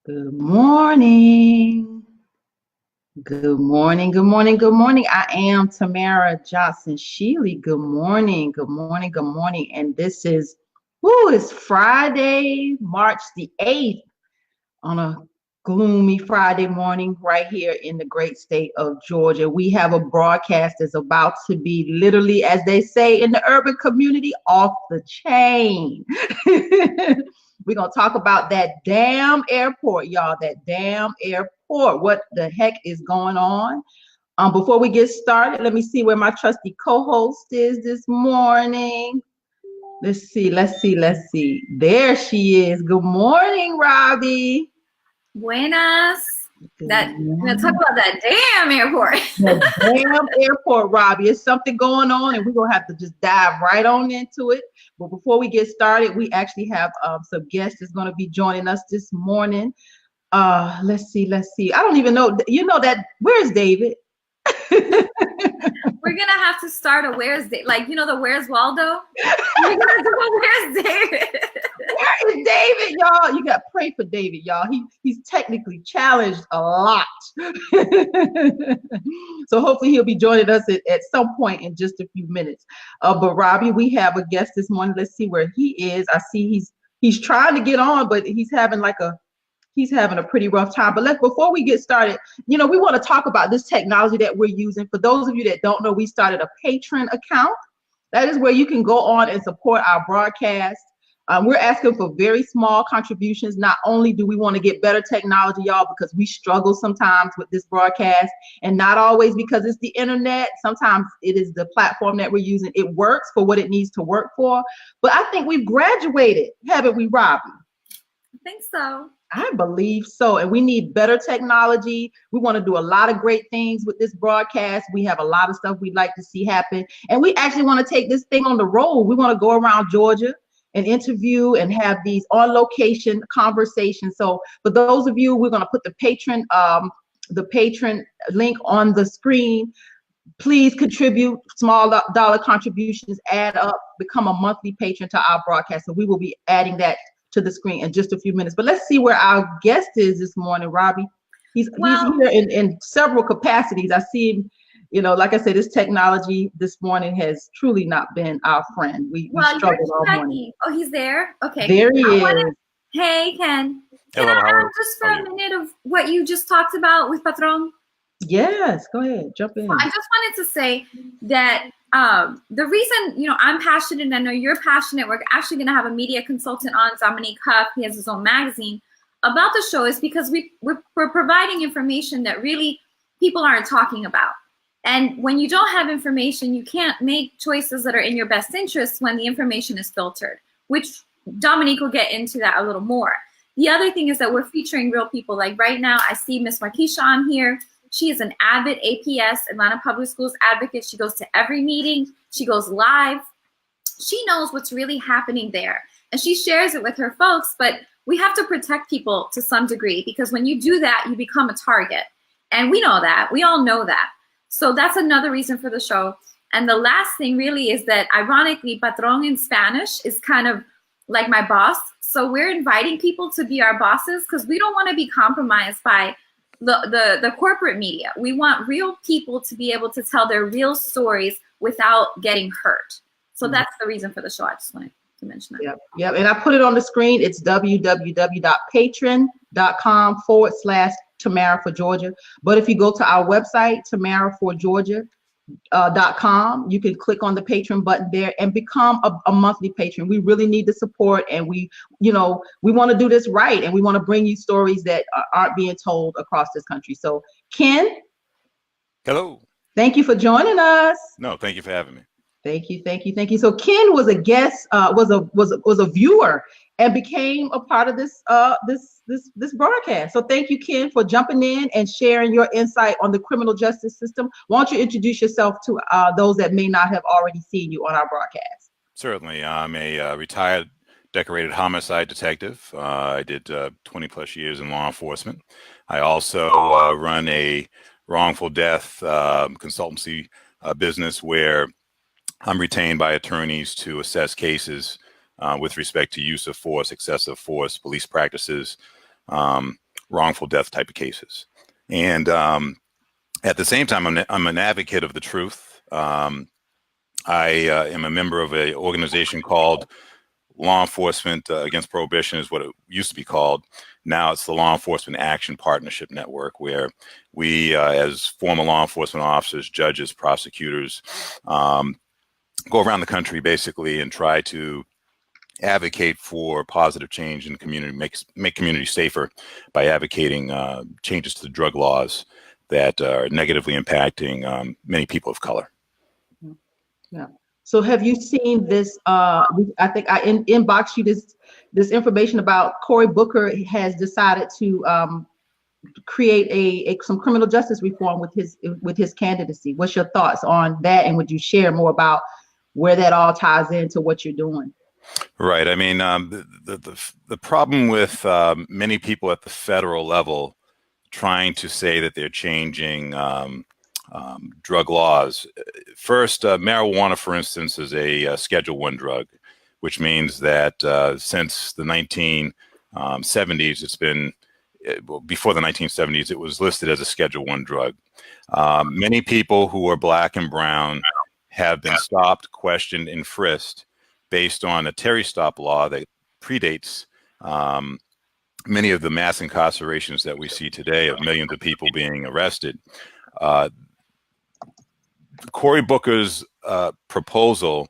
Good morning. Good morning. Good morning. Good morning. I am Tamara Johnson Sheely. Good morning. Good morning. Good morning. And this is, it's Friday, March the 8th on a gloomy Friday morning right here in the great state of Georgia. We have a broadcast that's about to be literally, as they say in the urban community, off the chain. We're going to talk about that damn airport, y'all, that damn airport. What the heck is going on? Before we get started, let me see where my trusty co-host is this morning. Let's see. There she is. Good morning, Robby. Buenas. Let's talk about that damn airport. The damn airport, Robby. It's something going on, and we're going to have to just dive right on into it. But before we get started, we actually have some guests that's going to be joining us this morning. Let's see. I don't even know. You know that. Where's David? We're going to have to start a where's David. Like, you know, the where's Waldo? We're going to do a where's David. Where is David, y'all? You got to pray for David, y'all. He's technically challenged a lot. So hopefully he'll be joining us at some point in just a few minutes. But Robby, we have a guest this morning. Let's see where he is. I see he's trying to get on, but he's having a pretty rough time. But before we get started, we want to talk about this technology that we're using. For those of you that don't know, we started a Patreon account. That is where you can go on and support our broadcast. We're asking for very small contributions. Not only do we want to get better technology, y'all, because we struggle sometimes with this broadcast, and not always because it's the internet. Sometimes it is the platform that we're using. It works for what it needs to work for. But I think we've graduated, haven't we, Robby? I think so. I believe so. And we need better technology. We want to do a lot of great things with this broadcast. We have a lot of stuff we'd like to see happen. And we actually want to take this thing on the road. We want to go around Georgia and interview and have these on location conversations. So for those of you, we're going to put the patron link on the screen. Please contribute. Small dollar contributions add up, become a monthly patron to our broadcast. So we will be adding that to the screen in just a few minutes. But let's see where our guest is this morning, Robby. He's here in several capacities. I see him, like I said, this technology this morning has truly not been our friend. We struggled all morning. Oh, he's there? Okay. There he is. Hey, Ken. Hello, Can I ask just for a minute of what you just talked about with Patron? Yes, go ahead. Jump in. I just wanted to say that the reason, I'm passionate, and I know you're passionate, we're actually going to have a media consultant on, Dominique Huff, he has his own magazine, about the show, is because we're providing information that really people aren't talking about. And when you don't have information, you can't make choices that are in your best interest when the information is filtered, which Dominique will get into that a little more. The other thing is that we're featuring real people. Like right now, I see Miss Marquisha on here. She is an avid APS, Atlanta Public Schools advocate. She goes to every meeting. She goes live. She knows what's really happening there. And she shares it with her folks, but we have to protect people to some degree, because when you do that, you become a target. And we know that. We all know that. So that's another reason for the show. And the last thing really is that, ironically, patron in Spanish is kind of like my boss. So we're inviting people to be our bosses because we don't want to be compromised by the corporate media. We want real people to be able to tell their real stories without getting hurt. So that's the reason for the show. I just wanted to mention that. Yep. And I put it on the screen. It's www.patreon.com/Tamara for Georgia. But if you go to our website, tamaraforgeorgia.com, you can click on the patron button there and become a monthly patron. We really need the support, and we want to do this right, and we want to bring you stories that aren't being told across this country. So Ken, hello, thank you for joining us. No, thank you for having me. Thank you. So Ken was a guest, was a viewer, and became a part of this broadcast. So thank you, Ken, for jumping in and sharing your insight on the criminal justice system. Why don't you introduce yourself to those that may not have already seen you on our broadcast? Certainly. I'm a retired decorated homicide detective. I did 20 plus years in law enforcement. I also run a wrongful death consultancy business where I'm retained by attorneys to assess cases with respect to use of force, excessive force, police practices, wrongful death type of cases. And at the same time, I'm an advocate of the truth. I am a member of an organization called Law Enforcement Against Prohibition, is what it used to be called. Now it's the Law Enforcement Action Partnership Network, where we, as former law enforcement officers, judges, prosecutors, go around the country basically and try to advocate for positive change in the community, make communities safer by advocating changes to the drug laws that are negatively impacting many people of color. Yeah. So have you seen this? I think I inboxed you this information about Cory Booker has decided to create some criminal justice reform with his candidacy. What's your thoughts on that? And would you share more about where that all ties into what you're doing? Right. I mean, the problem with many people at the federal level trying to say that they're changing drug laws. First, marijuana, for instance, is a Schedule I drug, which means that since the 1970s, it's been, before the 1970s, it was listed as a Schedule I drug. Many people who are Black and brown have been stopped, questioned, and frisked based on a Terry stop law that predates many of the mass incarcerations that we see today of millions of people being arrested. Cory Booker's proposal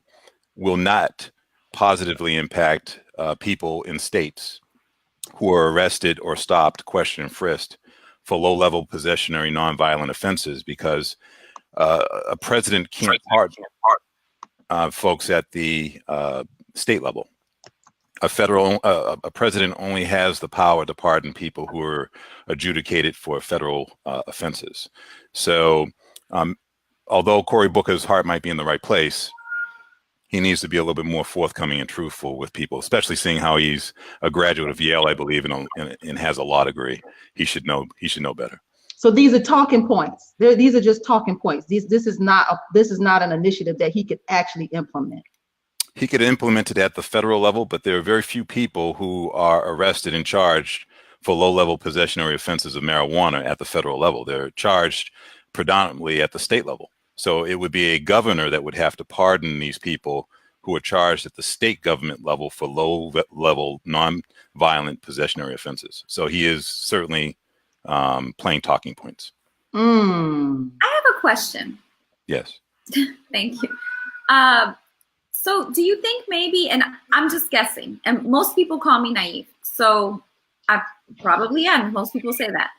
will not positively impact people in states who are arrested or stopped, questioned, and frisked for low-level possessionary nonviolent offenses, because a president can't pardon folks at the state level. A president only has the power to pardon people who are adjudicated for federal offenses. So although Cory Booker's heart might be in the right place, he needs to be a little bit more forthcoming and truthful with people, especially seeing how he's a graduate of Yale, I believe, and has a law degree. He should know better. So these are talking points. These are just talking points. This is not an initiative that he could actually implement. He could implement it at the federal level, but there are very few people who are arrested and charged for low-level possessionary offenses of marijuana at the federal level. They're charged predominantly at the state level. So it would be a governor that would have to pardon these people who are charged at the state government level for low-level non-violent possessionary offenses. So he is certainly playing talking points. I have a question. Yes. Thank you. So do you think maybe, and I'm just guessing, and most people call me naive, so I probably am. Most people say that.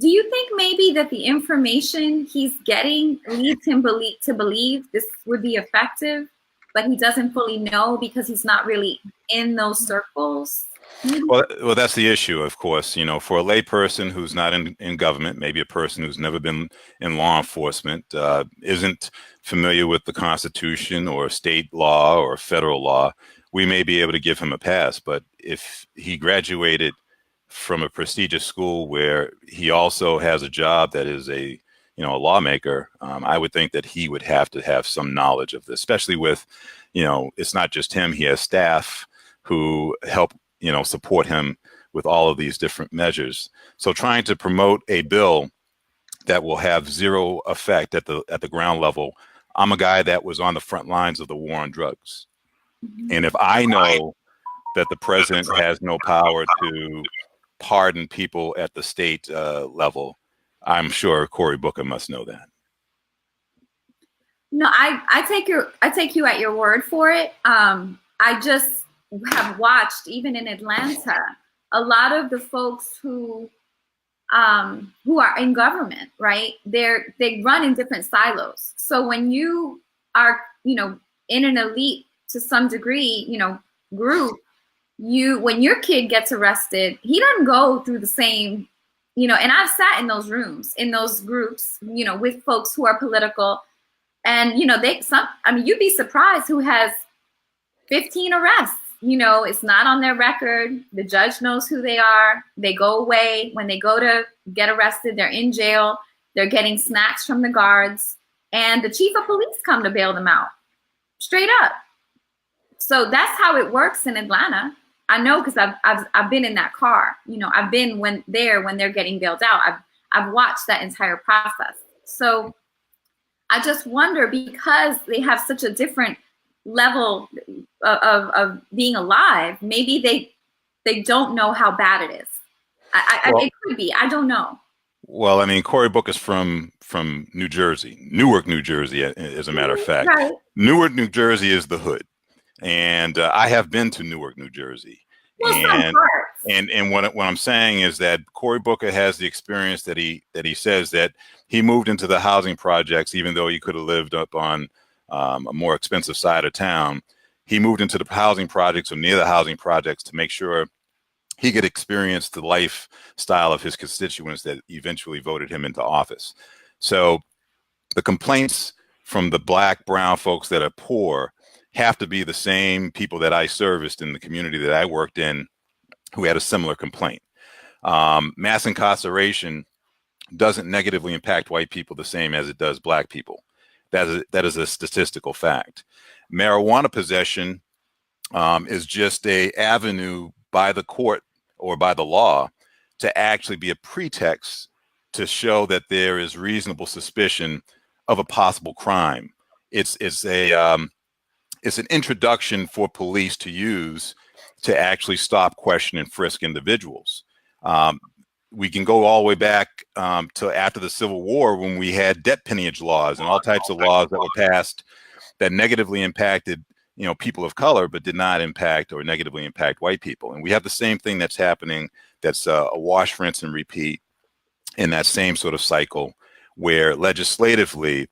Do you think maybe that the information he's getting leads him to believe this would be effective, but he doesn't fully know because he's not really in those circles? Well, that's the issue, of course. You know, for a lay person who's not in government, maybe a person who's never been in law enforcement, isn't familiar with the Constitution or state law or federal law, we may be able to give him a pass. But if he graduated from a prestigious school where he also has a job that is a lawmaker, I would think that he would have to have some knowledge of this, especially with, it's not just him. He has staff who help support him with all of these different measures. So trying to promote a bill that will have zero effect at the ground level. I'm a guy that was on the front lines of the war on drugs. And if I know that the president has no power to pardon people at the state level, I'm sure Cory Booker must know that. No, I take you at your word for it. I just have watched, even in Atlanta, a lot of the folks who are in government, right? They run in different silos. So when you are, in an elite to some degree, group, when your kid gets arrested, he doesn't go through the same, and I've sat in those rooms, in those groups, with folks who are political, and you'd be surprised who has 15 arrests. It's not on their record. The judge knows who they are. They go away. When they go to get arrested, they're in jail. They're getting snacks from the guards, and the chief of police come to bail them out, straight up. So that's how it works in Atlanta. I know because I've been in that car. You know, I've been when they're getting bailed out. I've watched that entire process. So I just wonder, because they have such a different level of being alive, maybe they don't know how bad it is. It could be. I don't know. Well, I mean, Cory Booker's from New Jersey, Newark, New Jersey, as a matter of fact. Right. Newark, New Jersey is the hood. And I have been to Newark, New Jersey. Well, and what I'm saying is that Cory Booker has the experience that he says that he moved into the housing projects, even though he could have lived up on a more expensive side of town. He moved into the housing projects or near the housing projects to make sure he could experience the lifestyle of his constituents that eventually voted him into office. So the complaints from the Black, brown folks that are poor have to be the same people that I serviced in the community that I worked in who had a similar complaint. Mass incarceration doesn't negatively impact white people the same as it does Black people. That is a statistical fact. Marijuana possession is just an avenue by the court or by the law to actually be a pretext to show that there is reasonable suspicion of a possible crime. It's an introduction for police to use to actually stop, question, and frisk individuals. We can go all the way back to after the Civil War, when we had debt peonage laws and all types of laws that were passed that negatively impacted, you know, people of color, but did not impact or negatively impact white people. And we have the same thing that's happening. That's a wash, rinse, and repeat in that same sort of cycle, where legislatively,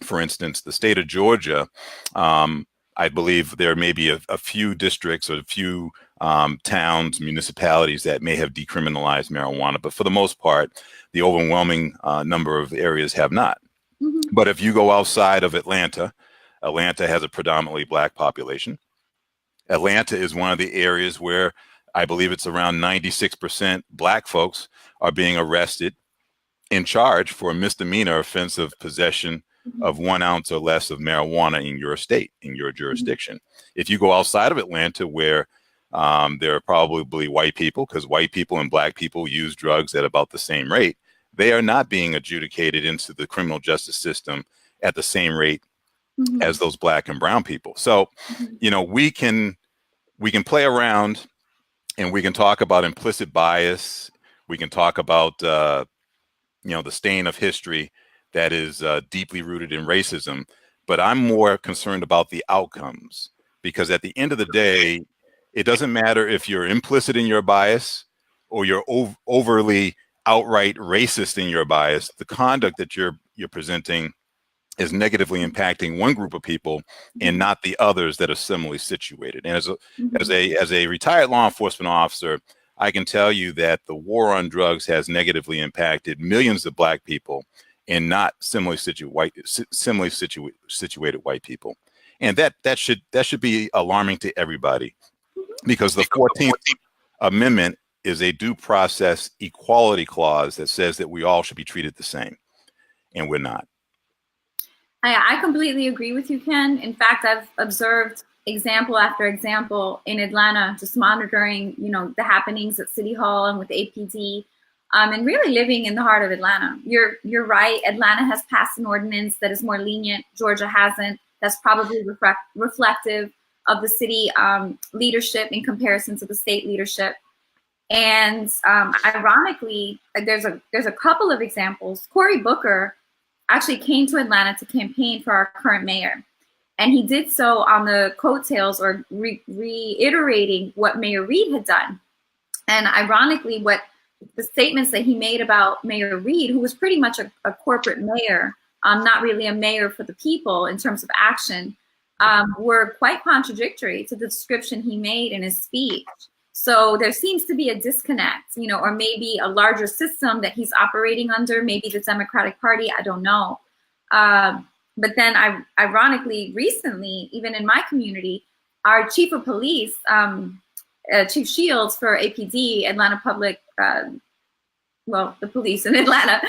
for instance, the state of Georgia, I believe there may be a few districts or a few towns, municipalities that may have decriminalized marijuana, but for the most part, the overwhelming number of areas have not. Mm-hmm. But if you go outside of Atlanta has a predominantly Black population. Atlanta is one of the areas where I believe it's around 96% Black folks are being arrested and charged for a misdemeanor offense of possession of 1 ounce or less of marijuana in your state, in your jurisdiction. If you go outside of Atlanta, where there are probably white people, because white people and Black people use drugs at about the same rate, they are not being adjudicated into the criminal justice system at the same rate as those Black and brown people. So, you know, we can play around and we can talk about implicit bias. We can talk about, you know, the stain of history that is deeply rooted in racism. But I'm more concerned about the outcomes, because at the end of the day, it doesn't matter if you're implicit in your bias or you're overly outright racist in your bias. The conduct that you're presenting is negatively impacting one group of people and not the others that are similarly situated. And as a retired law enforcement officer, I can tell you that the war on drugs has negatively impacted millions of Black people and not similarly situated white people. And that should be alarming to everybody, because the 14th Amendment is a due process equality clause that says that we all should be treated the same, and we're not. I completely agree with you, Ken. In fact, I've observed example after example in Atlanta, just monitoring, you know, the happenings at City Hall and with APD, and really living in the heart of Atlanta. You're right. Atlanta has passed an ordinance that is more lenient. Georgia hasn't. That's probably reflective of the city leadership in comparison to the state leadership. And ironically, there's a couple of examples. Cory Booker actually came to Atlanta to campaign for our current mayor. And he did so on the coattails, or reiterating what Mayor Reed had done. And ironically, what the statements that he made about Mayor Reed, who was pretty much a corporate mayor, not really a mayor for the people in terms of action, were quite contradictory to the description he made in his speech. So there seems to be a disconnect, you know, or maybe a larger system that he's operating under, maybe the Democratic Party, I don't know. But then ironically, recently, even in my community, our chief of police, Chief Shields for APD, Atlanta Public, the police in Atlanta,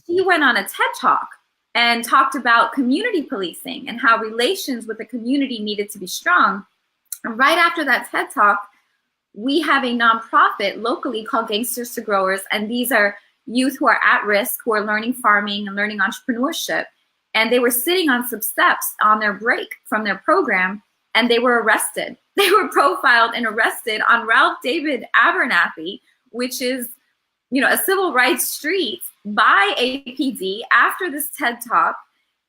he went on a TED Talk and talked about community policing and how relations with the community needed to be strong. And right after that TED Talk, we have a nonprofit locally called Gangsters to Growers, and these are youth who are at risk, who are learning farming and learning entrepreneurship. And they were sitting on some steps on their break from their program, and they were arrested. They were profiled and arrested on Ralph David Abernathy, which is, you know, a civil rights street, by APD after this TED Talk.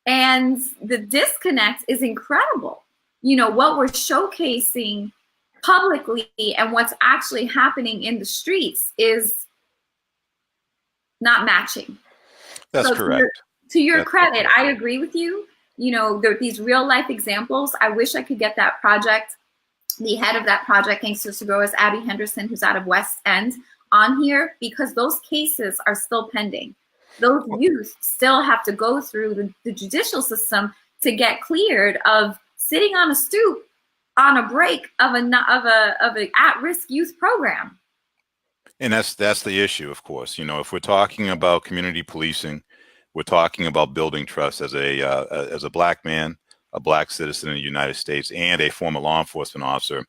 And the disconnect is incredible. You know, what we're showcasing publicly and what's actually happening in the streets is not matching. That's correct. To your credit, I agree with you. You know, there are these real life examples. I wish I could get that project, the head of that project, Gangsters to Growers, Abby Henderson, who's out of West End, on here, because those cases are still pending. Those youth still have to go through the judicial system to get cleared of sitting on a stoop on a break of an at-risk youth program. And that's the issue, of course. You know, if we're talking about community policing, we're talking about building trust as a Black man, a Black citizen in the United States, and a former law enforcement officer.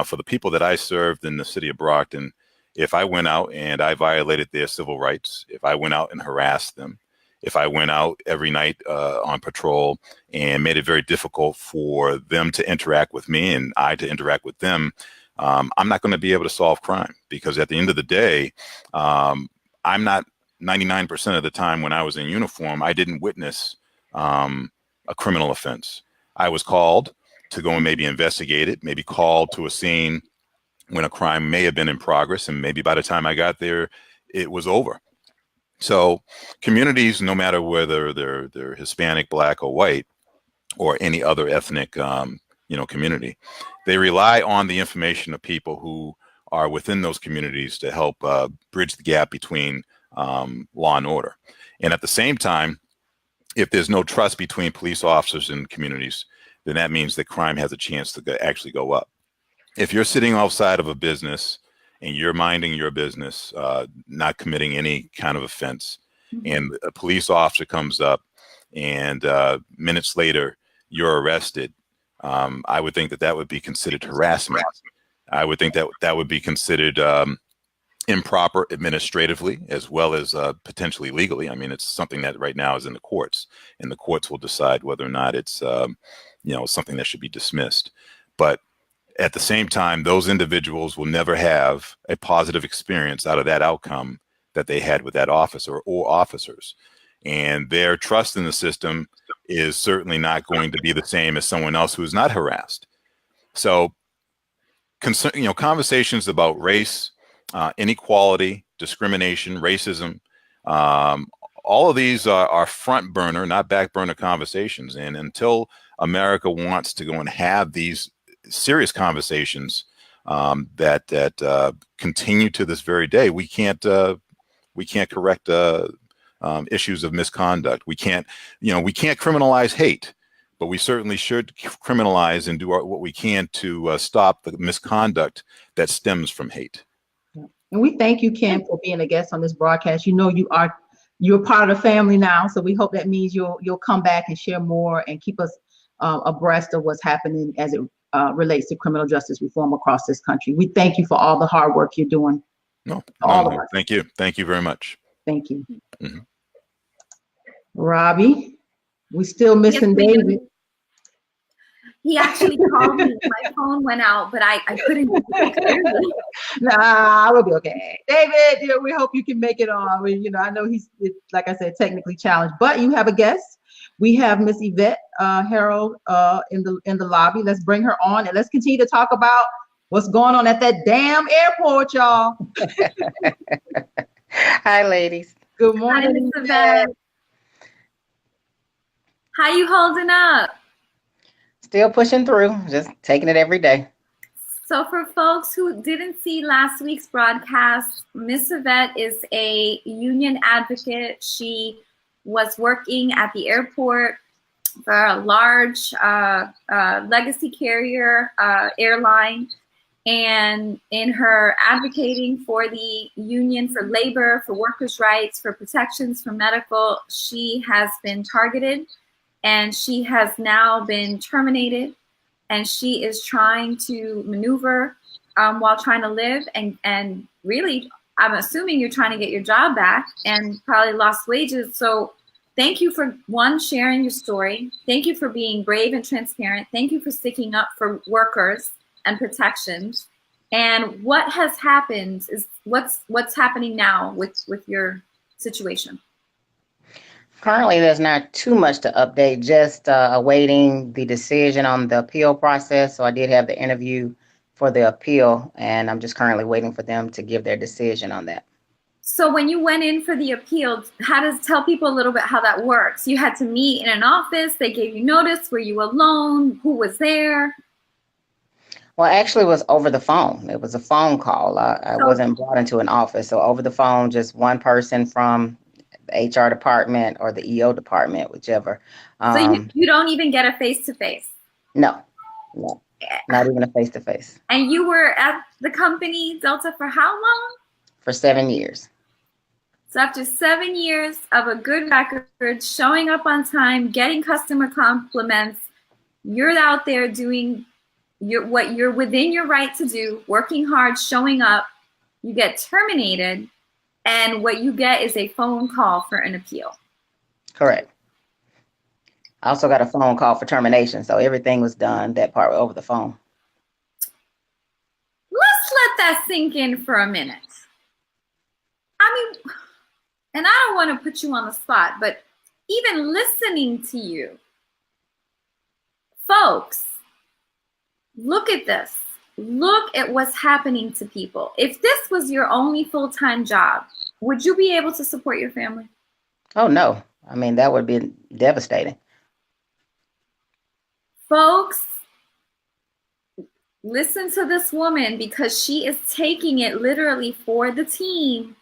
For the people that I served in the city of Brockton, if I went out and I violated their civil rights, if I went out and harassed them, if I went out every night on patrol and made it very difficult for them to interact with me and I to interact with them, I'm not going to be able to solve crime, because at the end of the day, I'm not 99% of the time when I was in uniform, I didn't witness a criminal offense. I was called to go and maybe investigate it, maybe called to a scene when a crime may have been in progress, and maybe by the time I got there, it was over. So communities, no matter whether they're Hispanic, Black, or white, or any other ethnic community, they rely on the information of people who are within those communities to help bridge the gap between law and order. And at the same time, if there's no trust between police officers and communities, then that means that crime has a chance to actually go up. If you're sitting outside of a business and you're minding your business, not committing any kind of offense, and a police officer comes up and minutes later you're arrested, I would think that would be considered harassment. I would think that would be considered improper administratively, as well as potentially legally. I mean, it's something that right now is in the courts, and the courts will decide whether or not it's something that should be dismissed. But at the same time, those individuals will never have a positive experience out of that outcome that they had with that officer or officers. And their trust in the system is certainly not going to be the same as someone else who is not harassed. So, conversations about race, inequality, discrimination, racism, all of these are front burner, not back burner conversations. And until America wants to go and have these serious conversations that continue to this very day, we can't correct issues of misconduct. We can't criminalize hate, but we certainly should criminalize and do what we can to stop the misconduct that stems from hate. And we thank you, Ken, for being a guest on this broadcast. You know, you're part of the family now, so we hope that means you'll come back and share more and keep us abreast of what's happening as it relates to criminal justice reform across this country. We thank you for all the hard work you're doing. No, all of us. Thank you. Thank you very much. Thank you. Mm-hmm. Robby, we still missing David. He actually called me. My phone went out, but I couldn't get it clearly. Nah, we'll be okay. David, we hope you can make it on. I know he's, like I said, technically challenged, but you have a guest. We have Miss Yvette Harold in the lobby. Let's bring her on and let's continue to talk about what's going on at that damn airport, y'all. Hi, ladies. Good morning, Miss Yvette. How you holding up? Still pushing through, just taking it every day. So for folks who didn't see last week's broadcast, Miss Yvette is a union advocate. She was working at the airport for a large legacy carrier airline. And in her advocating for the union, for labor, for workers' rights, for protections, for medical, she has been targeted. And she has now been terminated, and she is trying to maneuver while trying to live, and really, I'm assuming you're trying to get your job back and probably lost wages. So thank you for, one, sharing your story. Thank you for being brave and transparent. Thank you for sticking up for workers and protections. And what has happened is what's happening now with your situation. Currently, there's not too much to update, just awaiting the decision on the appeal process. So I did have the interview for the appeal, and I'm just currently waiting for them to give their decision on that. So when you went in for the appeal, tell people a little bit how that works. You had to meet in an office. They gave you notice. Were you alone? Who was there? Well, actually, it was over the phone. It was a phone call. I wasn't brought into an office. So over the phone, just one person from the HR department or the EO department, whichever. So you don't even get a face-to-face? No, not even a face-to-face. And you were at the company, Delta, for how long? For 7 years. So after 7 years of a good record, showing up on time, getting customer compliments, you're out there doing what you're within your right to do, working hard, showing up, you get terminated, and what you get is a phone call for an appeal. Correct. I also got a phone call for termination, so everything was done, that part over the phone. Let's let that sink in for a minute. I mean, and I don't want to put you on the spot, but even listening to you, folks, look at this. Look at what's happening to people. If this was your only full-time job, would you be able to support your family? Oh, no. I mean, that would be devastating. Folks, listen to this woman, because she is taking it literally for the team.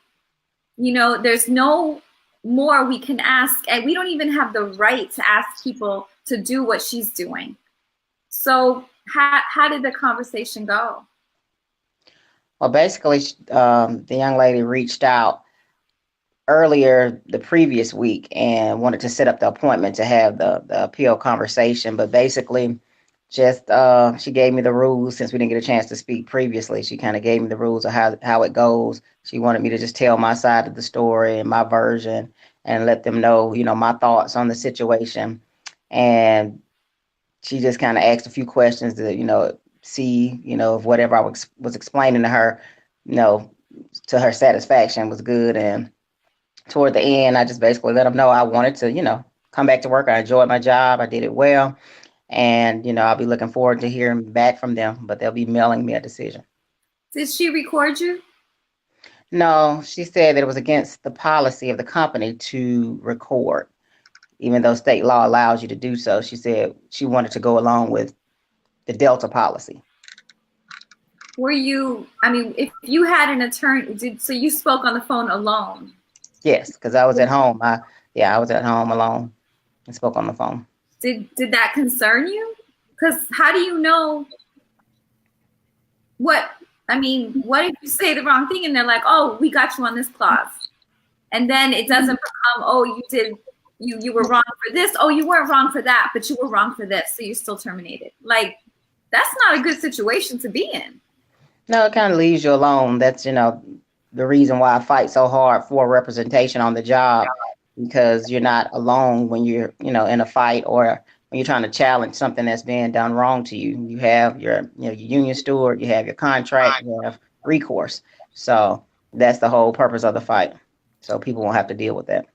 You know, there's no more we can ask, and we don't even have the right to ask people to do what she's doing. So how did the conversation go? Well, basically, the young lady reached out earlier the previous week and wanted to set up the appointment to have the appeal conversation. But basically, just she gave me the rules. Since we didn't get a chance to speak previously, she kind of gave me the rules of how it goes. She wanted me to just tell my side of the story and my version and let them know, you know, my thoughts on the situation. And she just kind of asked a few questions to, you know, see, you know, if whatever I was explaining to her, you know, to her satisfaction was good. And toward the end, I just basically let them know I wanted to, you know, come back to work. I enjoyed my job. I did it well. And, you know, I'll be looking forward to hearing back from them, but they'll be mailing me a decision. Did she record you? No, she said that it was against the policy of the company to record, even though state law allows you to do so. She said she wanted to go along with the Delta policy. Were you, I mean, if you had an attorney, so you spoke on the phone alone? Yes, because I was at home. I was at home alone and spoke on the phone. Did that concern you? Because how do you know what if you say the wrong thing and they're like, oh, we got you on this clause. And then it doesn't become, oh, you were wrong for this. Oh, you weren't wrong for that, but you were wrong for this. So you're still terminated. Like, that's not a good situation to be in. No, it kind of leaves you alone. That's, you know, the reason why I fight so hard for representation on the job, because you're not alone when you're, you know, in a fight or when you're trying to challenge something that's being done wrong to you. You have your union steward, you have your contract, you have recourse. So that's the whole purpose of the fight. So people won't have to deal with that.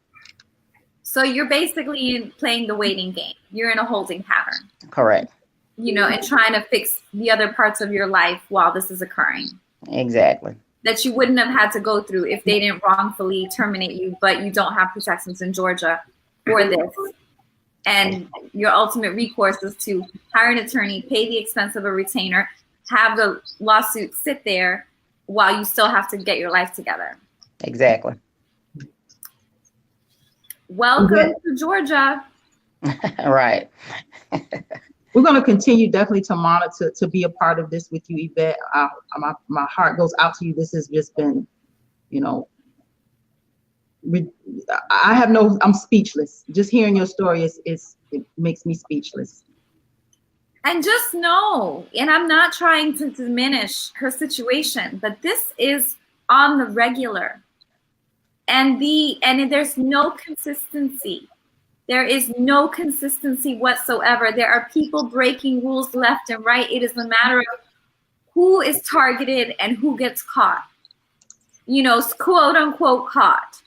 So you're basically playing the waiting game. You're in a holding pattern. Correct. You know, and trying to fix the other parts of your life while this is occurring. Exactly. That you wouldn't have had to go through if they didn't wrongfully terminate you, but you don't have protections in Georgia for this. And your ultimate recourse is to hire an attorney, pay the expense of a retainer, have the lawsuit sit there while you still have to get your life together. Exactly. Welcome to Georgia. Right. We're going to continue definitely to monitor, to be a part of this with you, Yvette. My heart goes out to you. This has just been, you know, I'm speechless. Just hearing your story it makes me speechless. And just know, and I'm not trying to diminish her situation, but this is on the regular. And there's no consistency. There is no consistency whatsoever. There are people breaking rules left and right. It is a matter of who is targeted and who gets caught. You know, quote unquote caught.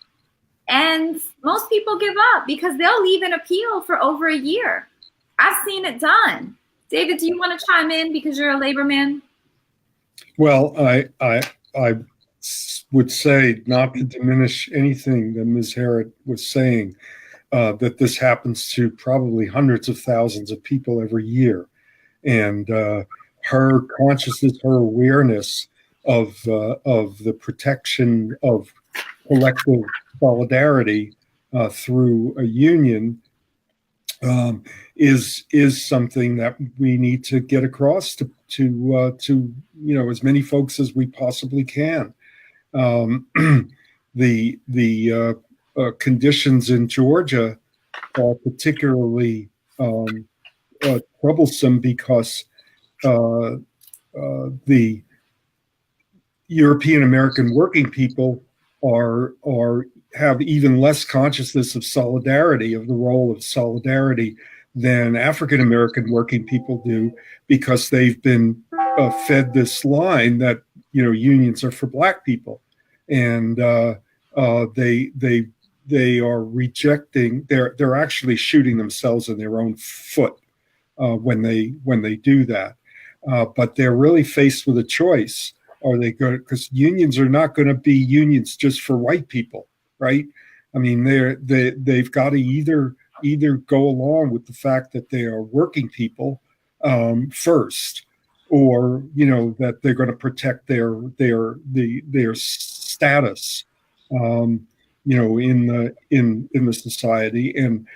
And most people give up because they'll leave an appeal for over a year. I've seen it done. David, do you want to chime in because you're a labor man? Well, I would say, not to diminish anything that Ms. Harrod was saying, that this happens to probably hundreds of thousands of people every year. And her consciousness, her awareness of the protection of collective solidarity through a union is something that we need to get across to you know, as many folks as we possibly can. The conditions in Georgia are particularly troublesome because the European American working people have even less consciousness of solidarity, of the role of solidarity, than African American working people do, because they've been fed this line that, you know, unions are for Black people, and they are rejecting. They're actually shooting themselves in their own foot when they do that. But they're really faced with a choice. Are they going? Because unions are not going to be unions just for white people, right? I mean, they've got to either go along with the fact that they are working people first, or, you know, that they're going to protect their status, you know, in the society. And,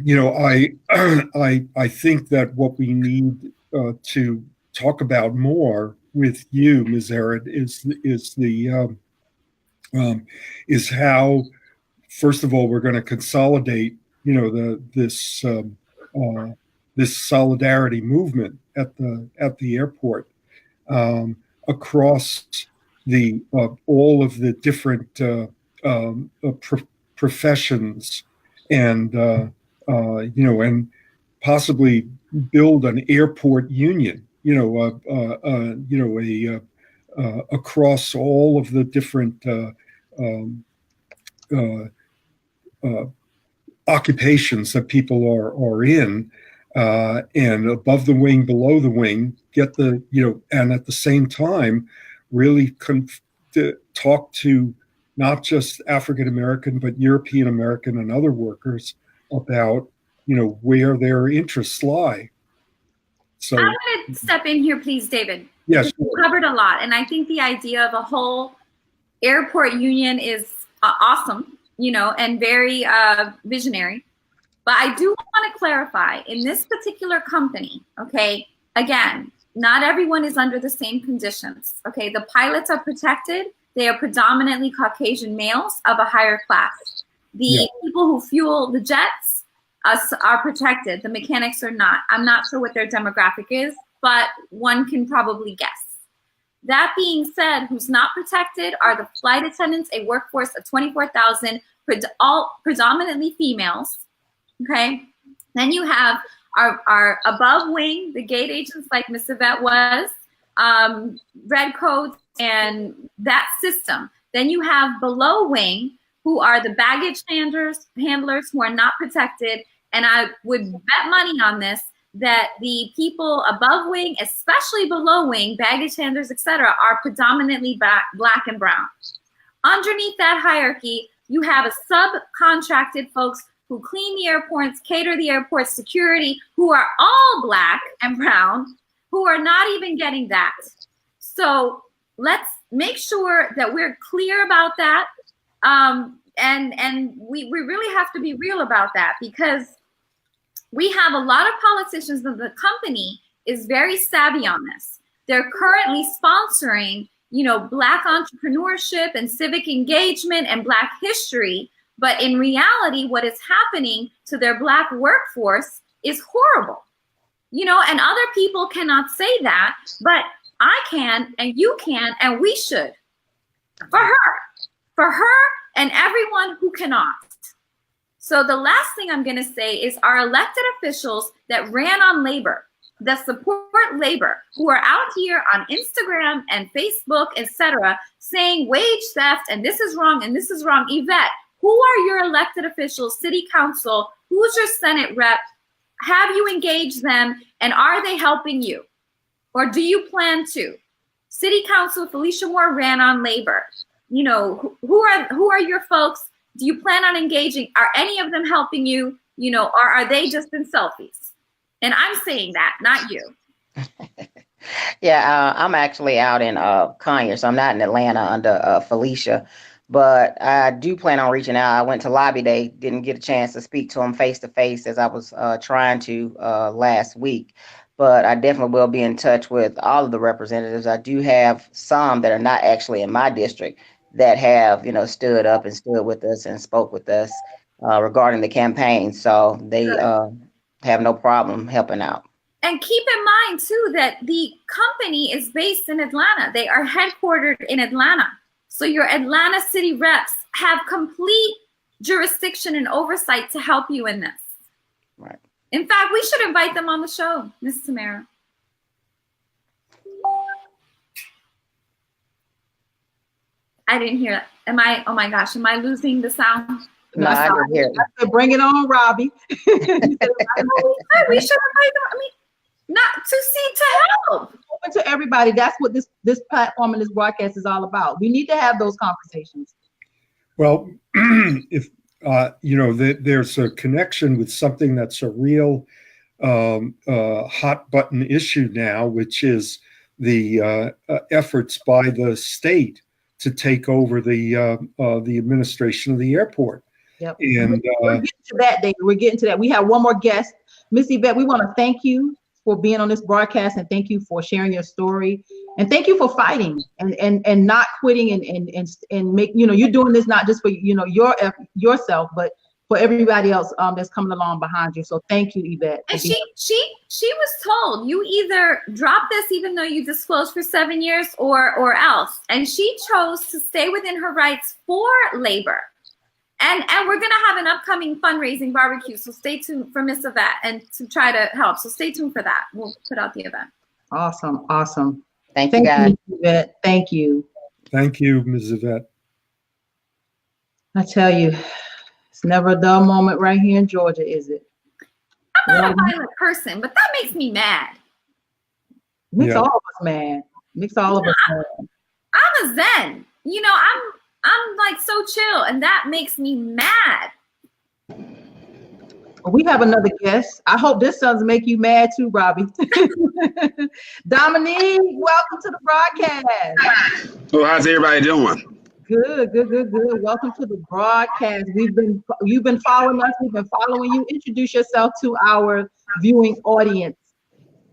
you know, I think that what we need to talk about more with you, Ms. Harrod, is how, first of all, we're going to consolidate, you know, this solidarity movement at the airport across the all of the different professions, and you know, and possibly build an airport union, you know, across all of the different occupations that people are in, and above the wing, below the wing, get the, you know, and at the same time, really talk to not just African American, but European American and other workers about, you know, where their interests lie. So I'm going to step in here, please, David. Yes, you covered a lot, and I think the idea of a whole airport union is awesome, you know, and very visionary. But I do want to clarify, in this particular company, okay, again, not everyone is under the same conditions, okay? The pilots are protected. They are predominantly Caucasian males of a higher class. The people who fuel the jets are protected. The mechanics are not. I'm not sure what their demographic is, but one can probably guess. That being said, who's not protected are the flight attendants, a workforce of 24,000, all predominantly females, okay? Then you have our above wing, the gate agents like Miss Yvette was, red coats and that system. Then you have below wing, who are the baggage handlers who are not protected. And I would bet money on this, that the people above wing, especially below wing, baggage handlers, etc., are predominantly Black and brown. Underneath that hierarchy, you have a subcontracted folks who clean the airports, cater the airport security, who are all Black and brown, who are not even getting that. So let's make sure that we're clear about that. And we really have to be real about that, because we have a lot of politicians, and the company is very savvy on this. They're currently sponsoring, you know, Black entrepreneurship and civic engagement and Black history. But in reality, what is happening to their Black workforce is horrible. you know, and other people cannot say that, but I can, and you can, and we should. For her and everyone who cannot. So the last thing I'm going to say is our elected officials that ran on labor, that support labor, who are out here on Instagram and Facebook, etc., saying wage theft and this is wrong and this is wrong. Yvette, who are your elected officials, city council, who's your Senate rep? Have you engaged them, and are they helping you? Or do you plan to? City Council Felicia Moore ran on labor. You know, who are your folks? Do you plan on engaging? Are any of them helping you? You know, or are they just in selfies? And I'm saying that, not you. Yeah, I'm actually out in Conyers, so I'm not in Atlanta under Felicia, but I do plan on reaching out. I went to Lobby Day, didn't get a chance to speak to him face to face as I was trying to last week, but I definitely will be in touch with all of the representatives. I do have some that are not actually in my district that have, you know, stood up and stood with us and spoke with us regarding the campaign. So they have no problem helping out. And keep in mind, too, that the company is based in Atlanta. They are headquartered in Atlanta. So your Atlanta city reps have complete jurisdiction and oversight to help you in this. Right. In fact, we should invite them on the show, Ms. Tamara. I didn't hear that. Oh my gosh, am I losing the sound? No, I didn't hear it. I said, bring it on, Robby. We should invite them. I mean, not to see to help. Open to everybody. That's what this platform and this broadcast is all about. We need to have those conversations. Well, if you know, there's a connection with something that's a real hot button issue now, which is the efforts by the state to take over the administration of the airport. Yep. And we're getting to that, David. We're getting to that. We have one more guest, Miss Yvette. We want to thank you for being on this broadcast, and thank you for sharing your story, and thank you for fighting and not quitting and make, you know, you're doing this not just for, you know, yourself, but for everybody else that's coming along behind you. So thank you, Yvette. And she was told, you either drop this even though you disclosed for 7 years or else. And she chose to stay within her rights for labor. And we're going to have an upcoming fundraising barbecue. So stay tuned for Miss Yvette and to try to help. So stay tuned for that. We'll put out the event. Awesome. Awesome. Thank you, guys. Yvette. Thank you. Thank you, Ms. Yvette. I tell you, it's never a dull moment right here in Georgia, is it? I'm not a violent person, but that makes me mad. Makes all of us mad. Makes all of us mad. I'm a zen. You know, I'm like so chill, and that makes me mad. We have another guest. I hope this doesn't make you mad too, Robby. Dominique, welcome to the broadcast. So how's everybody doing? Good. Welcome to the broadcast. You've been following us. We've been following you. Introduce yourself to our viewing audience.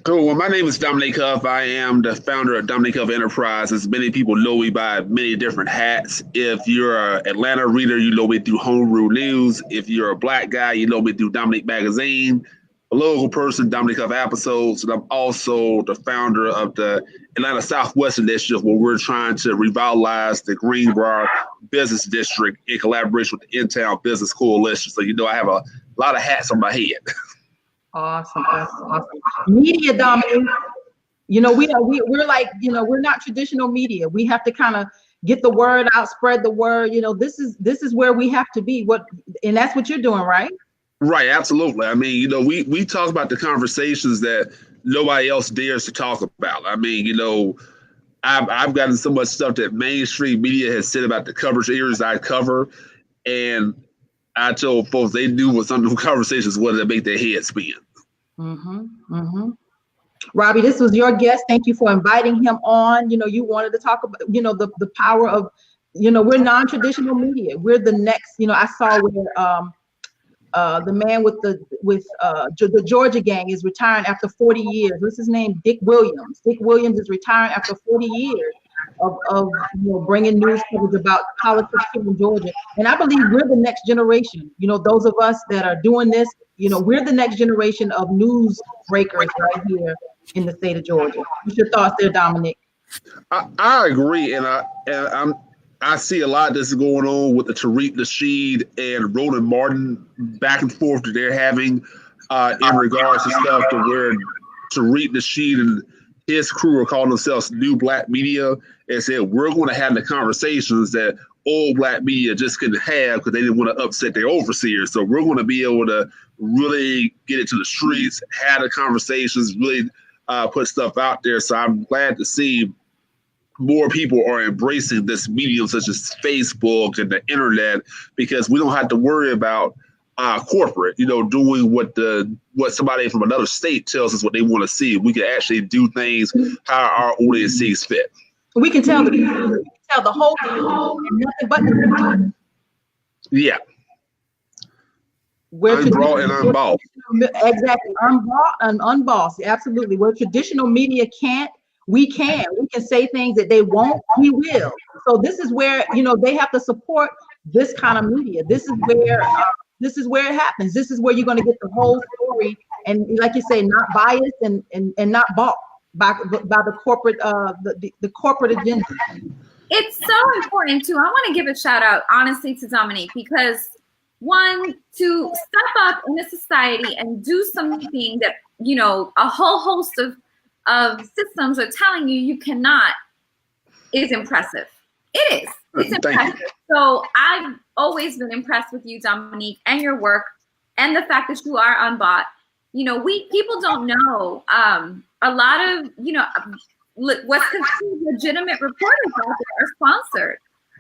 Cool. Well, my name is Dominique Huff. I am the founder of Dominique Huff Enterprises. Many people know me by many different hats. If you're an Atlanta reader, you know me through Home Rule News. If you're a Black guy, you know me through Dominique Magazine. A local person, Dominique Huff Episodes. And I'm also the founder of the Atlanta Southwest Initiative, where we're trying to revitalize the Greenbrier Business District in collaboration with the In-Town Business Coalition. So, you know, I have a lot of hats on my head. Awesome. Media, Dominique. You know, we're like, you know, we're not traditional media. We have to kind of get the word out, spread the word. You know, this is where we have to be. And that's what you're doing, right? Right, absolutely. I mean, you know, we talk about the conversations that nobody else dares to talk about. I mean, you know, I've gotten so much stuff that mainstream media has said about the coverage areas I cover, and I told folks they knew what some of the conversations were that make their head spin. Robby, this was your guest. Thank you for inviting him on. You know, you wanted to talk about, you know, the power of, you know, we're non-traditional media. We're the next, you know, I saw where the man with the Georgia gang is retiring after 40 years. What's his name? Dick Williams. Dick Williams is retiring after 40 years. of bringing news coverage about politics here in Georgia. And I believe we're the next generation. Those of us that are doing this, we're the next generation of news breakers right here in the state of Georgia. What's your thoughts there, Dominique? I agree, and I see a lot that's going on with the Tariq Nasheed and Roland Martin back and forth that they're having in regards to stuff to where Tariq Nasheed and his crew are calling themselves New Black Media and said, we're going to have the conversations that old Black media just couldn't have because they didn't want to upset their overseers. So we're going to be able to really get it to the streets, have the conversations, really put stuff out there. So I'm glad to see more people are embracing this medium such as Facebook and the internet, because we don't have to worry about corporate, doing what somebody from another state tells us what they want to see. We can actually do things how our audience sees fit. We can tell the whole and nothing but the yeah. Unbought and unbossed. Exactly. Unbought and unbossed. Absolutely. Where traditional media can't, we can. We can say things that they won't, we will. So this is where, they have to support this kind of media. This is where it happens. This is where you're going to get the whole story. And like you say, not biased and not bought by the corporate, the corporate agenda. It's so important too. I want to give a shout out, honestly, to Dominique, because one, to step up in a society and do something that, a whole host of systems are telling you cannot, is impressive. It is. It's impressive. So I've always been impressed with you, Dominique, and your work, and the fact that you are unbought. People don't know a lot of, what's considered legitimate reporters out there are sponsored.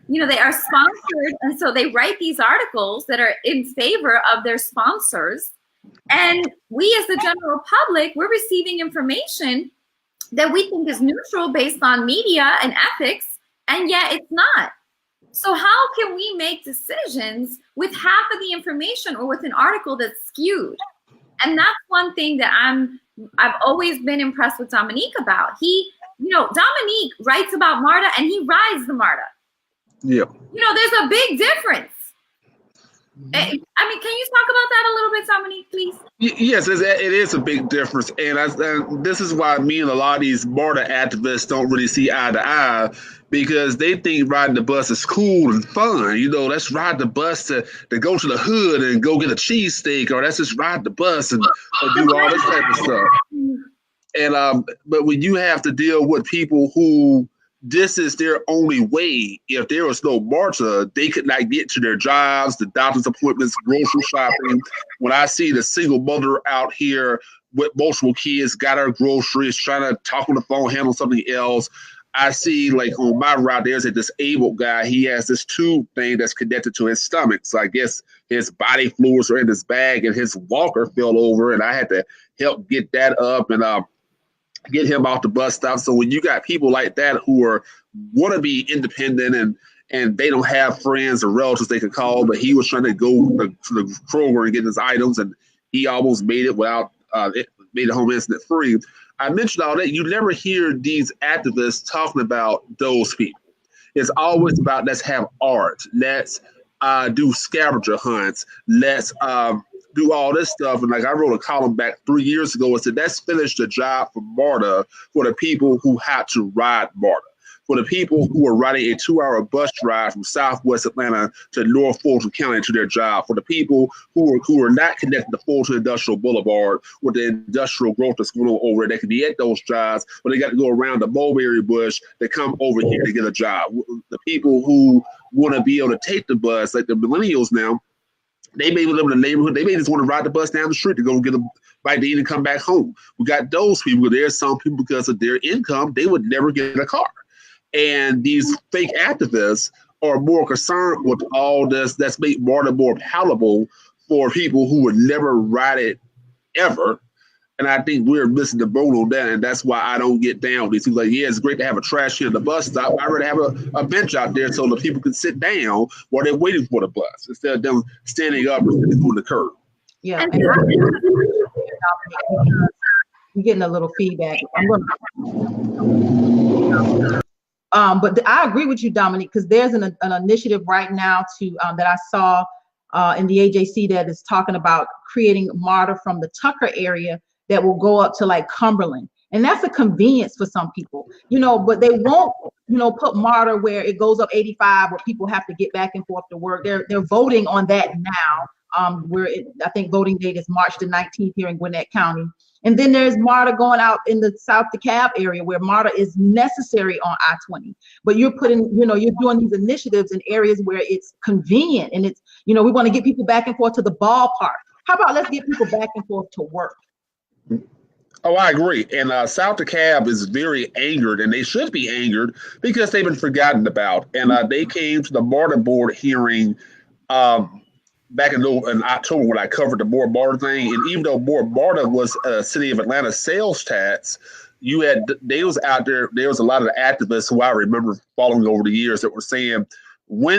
They are sponsored, and so they write these articles that are in favor of their sponsors. And we, as the general public, we're receiving information that we think is neutral based on media and ethics, and yet it's not. So how can we make decisions with half of the information or with an article that's skewed? And that's one thing that I've always been impressed with Dominique about. Dominique writes about Marta and he rides the Marta. Yeah. There's a big difference. Can you talk about that a little bit, Dominique, please? Yes, it is a big difference. And this is why me and a lot of these Marta activists don't really see eye to eye, because they think riding the bus is cool and fun. Let's ride the bus to go to the hood and go get a cheesesteak, or let's just ride the bus and do all this type of stuff. And but when you have to deal with people who this is their only way. If there was no Marta, they could not get to their jobs, the doctor's appointments, grocery shopping. When I see the single mother out here with multiple kids, got her groceries, trying to talk on the phone, handle something else. I see, like, on my route, there's a disabled guy. He has this tube thing that's connected to his stomach. So I guess his body fluids are in his bag and his walker fell over, and I had to help get that up and get him off the bus stop. So when you got people like that who want to be independent and they don't have friends or relatives they could call, but he was trying to go to the Kroger and get his items, and he almost made it without made it home incident free. I mentioned all that. You never hear these activists talking about those people. It's always about, let's have art. Let's do scavenger hunts. Let's do all this stuff. And like I wrote a column back 3 years ago and said, let's finish the job for Marta, for the people who had to ride Marta, for the people who are riding a 2-hour bus ride from Southwest Atlanta to North Fulton County to their job, for the people who are not connected to Fulton Industrial Boulevard with the industrial growth that's going on over there. They can be at those jobs, but they got to go around the mulberry bush to come over here to get a job. The people who want to be able to take the bus, like the millennials now, they may live in the neighborhood. They may just want to ride the bus down the street to go get a bite to eat and come back home. We got those people. There's some people, because of their income, they would never get a car. And these fake activists are more concerned with all this that's made Marta more palatable for people who would never ride it ever. And I think we're missing the boat on that. And that's why I don't get down with these people. Like, yeah, it's great to have a trash can at the bus stop. I'd rather have a bench out there so the people can sit down while they're waiting for the bus instead of them standing up and sitting on the curb. Yeah. And you're getting a little feedback. But I agree with you, Dominique, because there's an initiative right now that I saw in the AJC that is talking about creating MARTA from the Tucker area that will go up to like Cumberland. And that's a convenience for some people, but they won't, put MARTA where it goes up 85, where people have to get back and forth to work. They're voting on that now. I think voting date is March the 19th here in Gwinnett County. And then there's MARTA going out in the South DeKalb area where MARTA is necessary on I-20. But you're you're doing these initiatives in areas where it's convenient, and it's, we want to get people back and forth to the ballpark. How about let's get people back and forth to work? Oh, I agree. And South DeKalb is very angered, and they should be angered because they've been forgotten about. And they came to the MARTA board hearing back in October when I covered the board MARTA thing. And even though board MARTA was a City of Atlanta sales tax, they was out there. There was a lot of activists who I remember following over the years that were saying, when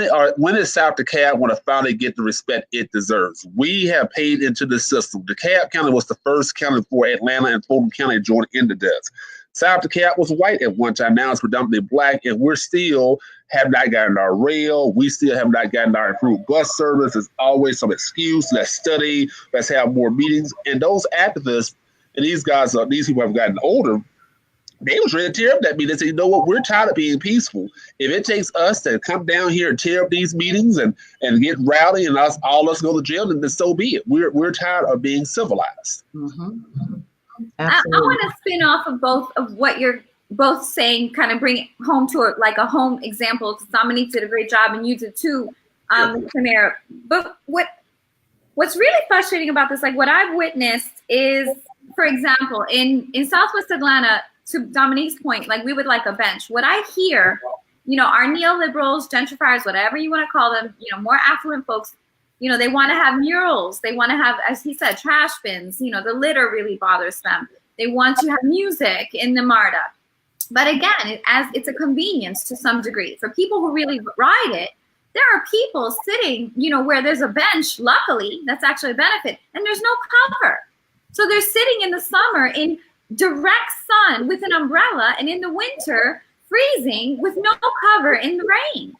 is South DeKalb going to finally get the respect it deserves? We have paid into the system. DeKalb County was the first county before Atlanta and Fulton County joined into this. South DeKalb was white at one time. Now it's predominantly black, and we're still have not gotten our rail. We still have not gotten our improved bus service. There's always some excuse. Let's study. Let's have more meetings. And those activists and these people have gotten older. They was ready to tear up that meeting. They said, you know what, we're tired of being peaceful. If it takes us to come down here and tear up these meetings and get rowdy and all us go to jail, then so be it. We're tired of being civilized. Mm-hmm. I want to spin off of both of what you're both saying, kind of bring it home to a home example. Dominique did a great job, and you did too, Tamara. But what's really frustrating about this, like what I've witnessed is, for example, in Southwest Atlanta, to Dominique's point, like we would like a bench. What I hear, our neoliberals, gentrifiers, whatever you want to call them, more affluent folks, they want to have murals. They want to have, as he said, trash bins. The litter really bothers them. They want to have music in the MARTA. But again, it's a convenience to some degree. For people who really ride it, there are people sitting, where there's a bench, luckily, that's actually a benefit, and there's no cover. So they're sitting in the summer in direct sun with an umbrella, and in the winter, freezing with no cover in the rain.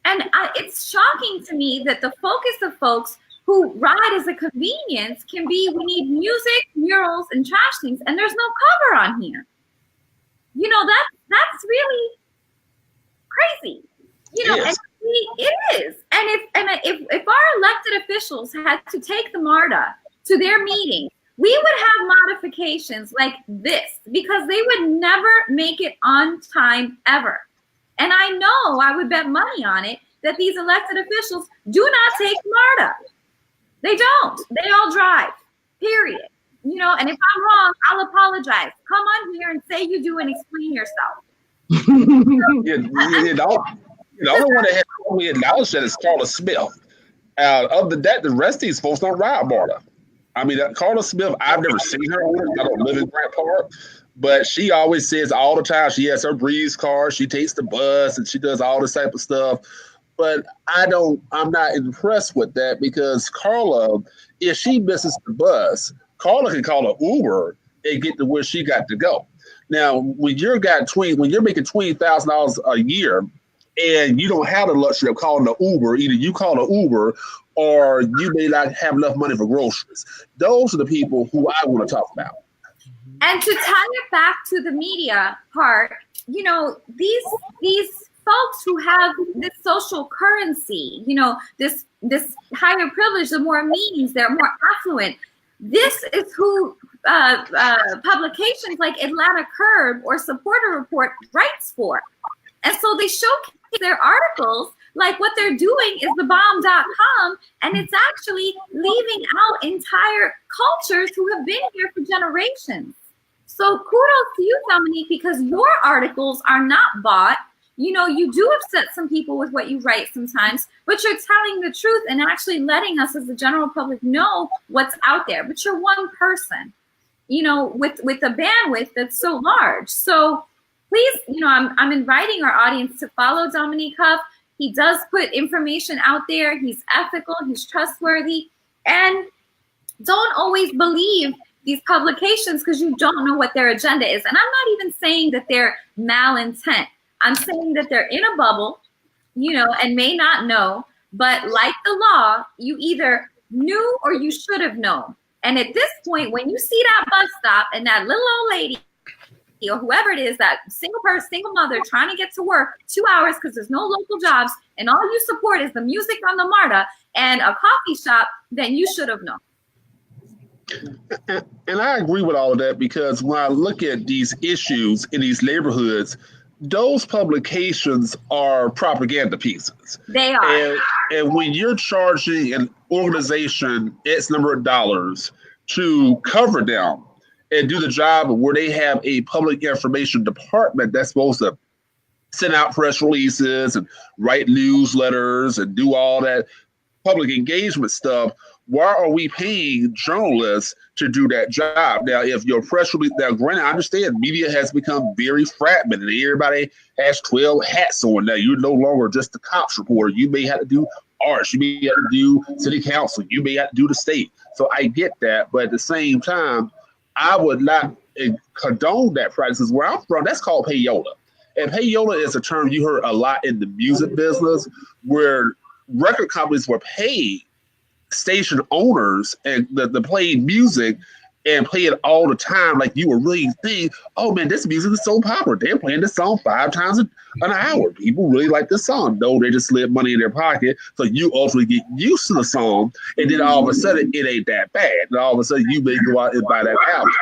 And it's shocking to me that the focus of folks who ride as a convenience can be, we need music, murals, and trash things, and there's no cover on here. That's really crazy. Yes. And it is. And if our elected officials had to take the MARTA to their meeting, we would have modifications like this, because they would never make it on time ever. And I know, I would bet money on it, that these elected officials do not take MARTA. They don't. They all drive, period. And if I'm wrong, I'll apologize. Come on here and say you do and explain yourself. The only one that has only acknowledged that is Carla Smith. Other than that, the rest of these folks don't ride MARTA. I mean, Carla Smith, I've never seen her on it. I don't live in Grant Park. But she always says all the time she has her Breeze car, she takes the bus, and she does all this type of stuff. But I'm not impressed with that, because Carla, if she misses the bus, Carla can call an Uber and get to where she got to go. Now, when you're making $20,000 a year and you don't have the luxury of calling an Uber, either you call an Uber or you may not have enough money for groceries. Those are the people who I want to talk about. And to tie it back to the media part, these folks who have this social currency, this higher privilege, the more meetings, they're more affluent. This is who publications like Atlanta Curb or Supporter Report writes for. And so they showcase their articles like what they're doing is thebomb.com, and it's actually leaving out entire cultures who have been here for generations. So kudos to you, Dominique, because your articles are not bought. You do upset some people with what you write sometimes, but you're telling the truth and actually letting us as the general public know what's out there. But you're one person, with a bandwidth that's so large. So please, I'm inviting our audience to follow Dominique Huff. He does put information out there. He's ethical, he's trustworthy, and don't always believe these publications because you don't know what their agenda is. And I'm not even saying that they're malintent. I'm saying that they're in a bubble, and may not know. But like the law, you either knew or you should have known. And at this point, when you see that bus stop and that little old lady or whoever it is, that single person, single mother trying to get to work 2 hours because there's no local jobs, and all you support is the music on the Marta and a coffee shop, then you should have known. And I agree with all of that, because when I look at these issues in these neighborhoods, those publications are propaganda pieces. They are. And when you're charging an organization X number of dollars to cover them and do the job where they have a public information department that's supposed to send out press releases and write newsletters and do all that public engagement stuff, why are we paying journalists to do that job? Now, if your press release, now granted, I understand media has become very fragmented. Everybody has 12 hats on. Now, you're no longer just a cops reporter. You may have to do arts. You may have to do city council. You may have to do the state. So I get that. But at the same time, I would not condone that practice. Where I'm from, that's called payola. And payola is a term you heard a lot in the music business, where record companies were paid station owners and the playing music and play it all the time, like you were really thinking, oh man, this music is so popular. They're playing this song 5 times an hour. People really like this song. No, they just slip money in their pocket. So you ultimately get used to the song, and then all of a sudden it ain't that bad. And all of a sudden you may go out and buy that album.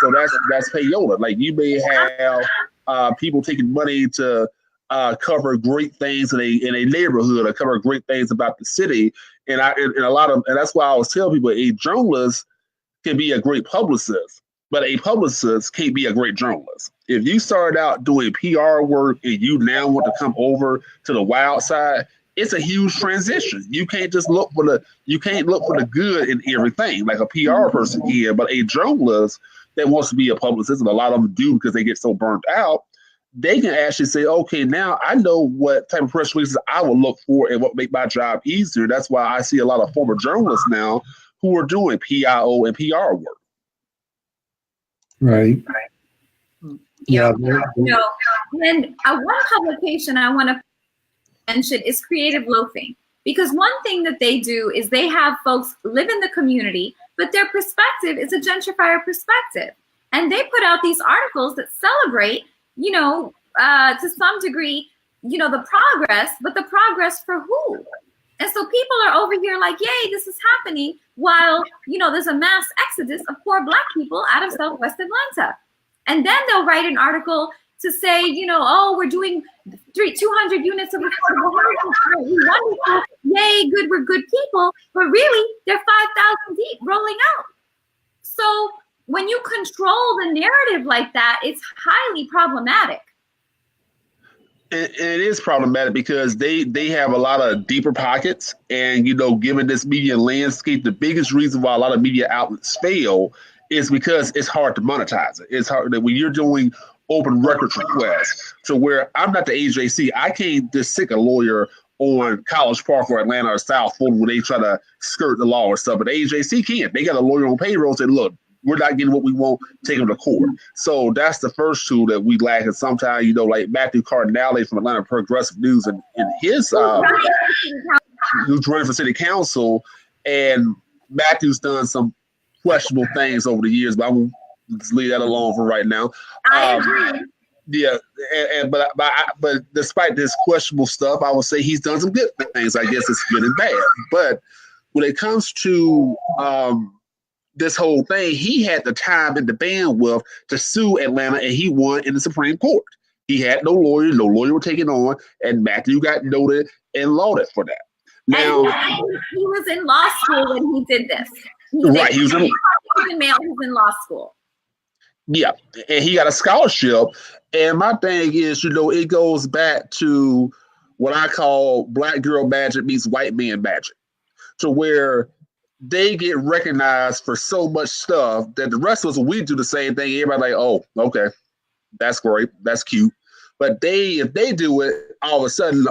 So that's payola. Like you may have people taking money to cover great things in a neighborhood, or cover great things about the city. And that's why I always tell people, a journalist can be a great publicist, but a publicist can't be a great journalist. If you started out doing PR work and you now want to come over to the wild side, it's a huge transition. You can't just look for the good in everything like a PR person can, but a journalist that wants to be a publicist, and a lot of them do because they get so burnt out, they can actually say, okay, now I know what type of press releases I will look for and what make my job easier. That's why I see a lot of former journalists now who are doing PIO and PR work. Right. Yeah. And one publication I want to mention is Creative Loafing, because one thing that they do is they have folks live in the community, but their perspective is a gentrifier perspective. And they put out these articles that celebrate, to some degree, the progress, but the progress for who? And so people are over here like, yay, this is happening, while, there's a mass exodus of poor Black people out of Southwest Atlanta. And then they'll write an article to say, we're doing 200 units of affordable housing. Wonderful. Yay, good, we're good people. But really, they're 5,000 deep rolling out. So when you control the narrative like that, it's highly problematic. And it is problematic because they have a lot of deeper pockets. And, given this media landscape, the biggest reason why a lot of media outlets fail is because it's hard to monetize it. It's hard that when you're doing open records requests, so where I'm not the AJC, I can't just sick a lawyer on College Park or Atlanta or South Florida when they try to skirt the law or stuff. But the AJC can't. They got a lawyer on payroll saying, look, we're not getting what we want, take them to court. So that's the first tool that we lack. And sometimes, like Matthew Cardinale from Atlanta Progressive News and his who's running for city council, and Matthew's done some questionable things over the years, but I won't just leave that alone for right now. I agree. Yeah, but despite this questionable stuff, I would say he's done some good things. I guess it's good and bad. But when it comes to this whole thing, he had the time and the bandwidth to sue Atlanta, and he won in the Supreme Court. He had no lawyer were taking on, and Matthew got noted and lauded for that. Now he was in law school when he did this. He was in law school. Yeah, and he got a scholarship. And my thing is, it goes back to what I call black girl magic meets white man magic, to where they get recognized for so much stuff that the rest of us, when we do the same thing, everybody like, oh, okay, that's great, that's cute. But if they do it, all of a sudden,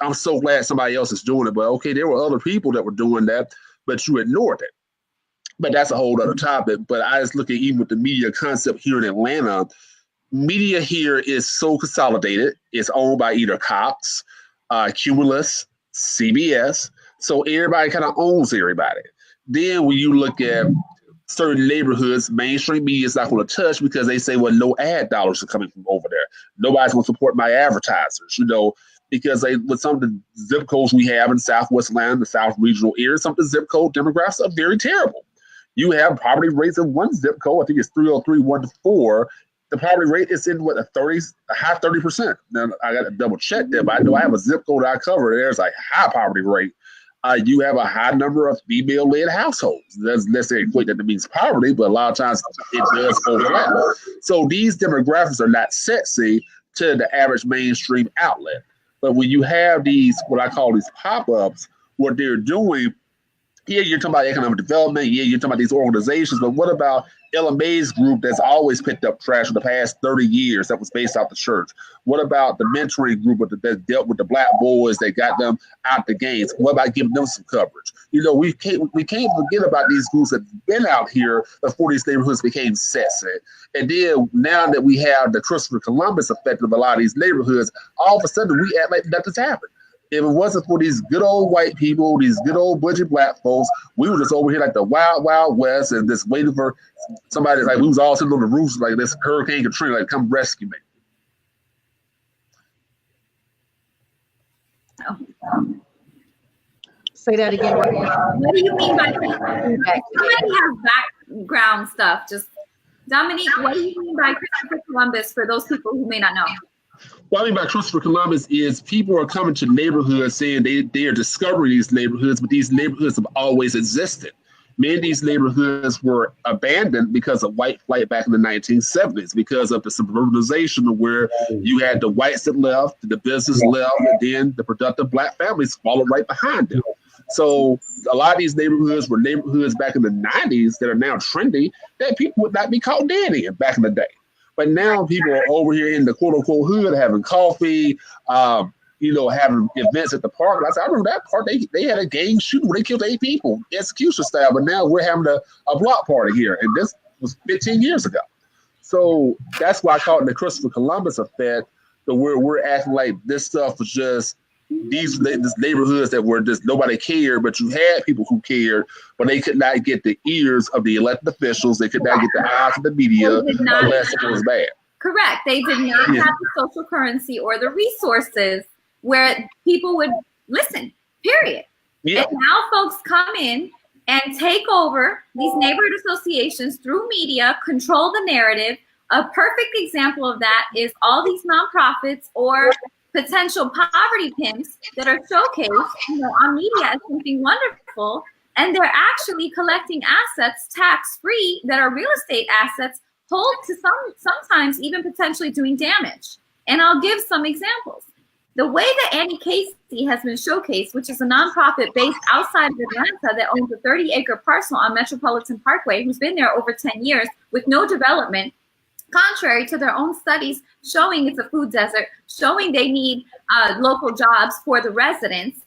I'm so glad somebody else is doing it. But okay, there were other people that were doing that, but you ignored it. But that's a whole other topic. But I just look at even with the media concept here in Atlanta, media here is so consolidated. It's owned by either Cox, Cumulus, CBS. So everybody kind of owns everybody. Then when you look at certain neighborhoods, mainstream media is not going to touch because they say, well, no ad dollars are coming from over there. Nobody's going to support my advertisers, because with some of the zip codes we have in Southwest Atlanta, the South regional area, some of the zip code demographics are very terrible. You have poverty rates in one zip code, I think it's 30314. The poverty rate is in the 30s, a high 30%. Now I got to double check that, but I know I have a zip code I cover. There's a high poverty rate. You have a high number of female-led households. Doesn't necessarily equate that means poverty, but a lot of times it does overlap. So these demographics are not sexy to the average mainstream outlet. But when you have these, what I call these pop-ups, what they're doing, yeah, you're talking about economic development. Yeah, you're talking about these organizations. But what about LMA's group that's always picked up trash for the past 30 years that was based out the church? What about the mentoring group that dealt with the black boys that got them out the games? What about giving them some coverage? We can't forget about these groups that have been out here before these neighborhoods became sexy. And then now that we have the Christopher Columbus effect of a lot of these neighborhoods, all of a sudden we act like nothing's happened. If it wasn't for these good old white people, these good old budget black folks, we were just over here like the wild, wild west and just waiting for somebody, like we was all sitting on the roofs like this Hurricane Katrina, like come rescue me. Say that again. What do you mean by somebody has background stuff? Just Dominique, what do you mean by Christopher Columbus for those people who may not know? What I mean by Christopher Columbus is people are coming to neighborhoods saying they are discovering these neighborhoods, but these neighborhoods have always existed. Many of these neighborhoods were abandoned because of white flight back in the 1970s, because of the suburbanization of where you had the whites that left, the business left, and then the productive black families followed right behind them. So a lot of these neighborhoods were neighborhoods back in the 90s that are now trendy that people would not be caught dead in back in the day. But now people are over here in the quote unquote hood having coffee, having events at the park. I remember that part. They had a gang shooting where they killed 8 people, execution style. But now we're having a block party here, and this was 15 years ago. So that's why I call it the Christopher Columbus effect. So we're acting like this stuff was just these neighborhoods that were just nobody cared, but you had people who cared, but they could not get the ears of the elected officials. They could not get the eyes of the media unless it was bad. Correct. They did not have the social currency or the resources where people would listen, period. Yeah. And now folks come in and take over these neighborhood associations through media, control the narrative. A perfect example of that is all these nonprofits or potential poverty pimps that are showcased on media as something wonderful, and they're actually collecting assets tax-free that are real estate assets, hold to sometimes even potentially doing damage. And I'll give some examples. The way that Annie Casey has been showcased, which is a nonprofit based outside of Atlanta that owns a 30-acre parcel on Metropolitan Parkway, who's been there over 10 years with no development, contrary to their own studies showing it's a food desert, showing they need local jobs for the residents,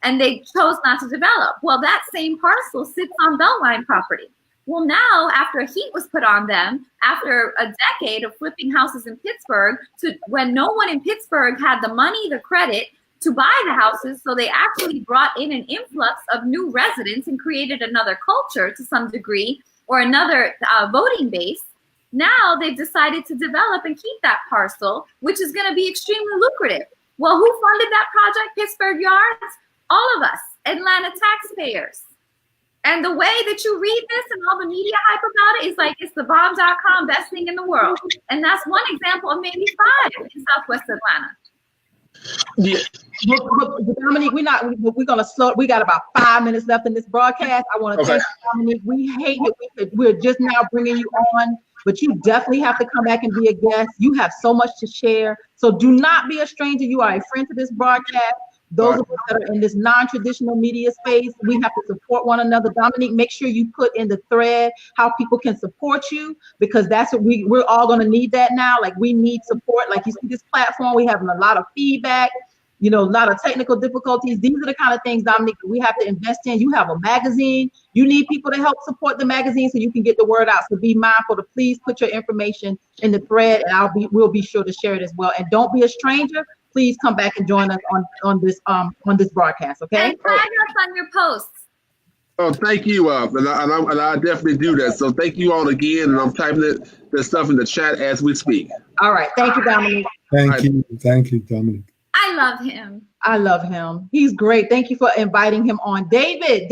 and they chose not to develop. Well, that same parcel sits on Beltline property. Well, now after a heat was put on them, after a decade of flipping houses in Pittsburgh, to when no one in Pittsburgh had the money, the credit to buy the houses, so they actually brought in an influx of new residents and created another culture to some degree, or another voting base. Now they've decided to develop and keep that parcel, which is going to be extremely lucrative. Well, who funded that project, Pittsburgh Yards? All of us, Atlanta taxpayers. And the way that you read this and all the media hype about it is like it's the bomb.com best thing in the world. And that's one example of maybe 5 in Southwest Atlanta. Yeah. But Dominique, we're gonna slow. We got about 5 minutes left in this broadcast. I want to thank you, Dominique. We hate it. We're just now bringing you on, but you definitely have to come back and be a guest. You have so much to share. So do not be a stranger. You are a friend to this broadcast. Those of us that are in this non-traditional media space, we have to support one another. Dominique, make sure you put in the thread how people can support you, because that's what we're all going to need that now. Like, we need support. Like, you see this platform, we having a lot of feedback. a lot of technical difficulties. These are the kind of things, Dominique, we have to invest in. You have a magazine. You need people to help support the magazine so you can get the word out. So be mindful to please put your information in the thread, and we'll be sure to share it as well. And don't be a stranger. Please come back and join us on this broadcast, okay? And tag us on your posts. Oh, thank you, and I definitely do that. So thank you all again, and I'm typing the stuff in the chat as we speak. All right, thank you, Dominique. Thank you, Dominique. I love him. I love him. He's great. Thank you for inviting him on. David,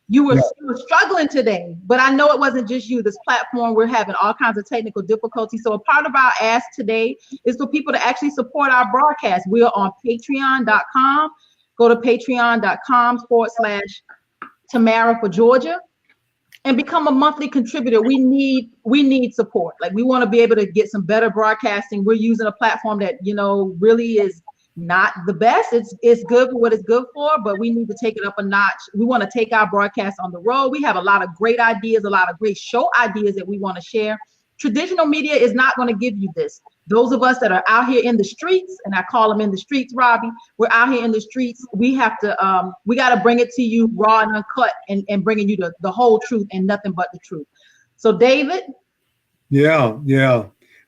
you were struggling today, but I know it wasn't just you. This platform, we're having all kinds of technical difficulties. So a part of our ask today is for people to actually support our broadcast. We are on patreon.com. Go to patreon.com/Tamara for Georgia and become a monthly contributor. We need support. Like, we want to be able to get some better broadcasting. We're using a platform that, really is not the best. It's good for what it's good for, but we need to take it up a notch. We want to take our broadcast on the road. We have a lot of great ideas, a lot of great show ideas that we want to share. Traditional media is not going to give you this. Those of us that are out here in the streets, and I call them in the streets, Robby, we're out here in the streets. We have to, we got to bring it to you raw and uncut, and bringing you the whole truth and nothing but the truth. So, David. Yeah.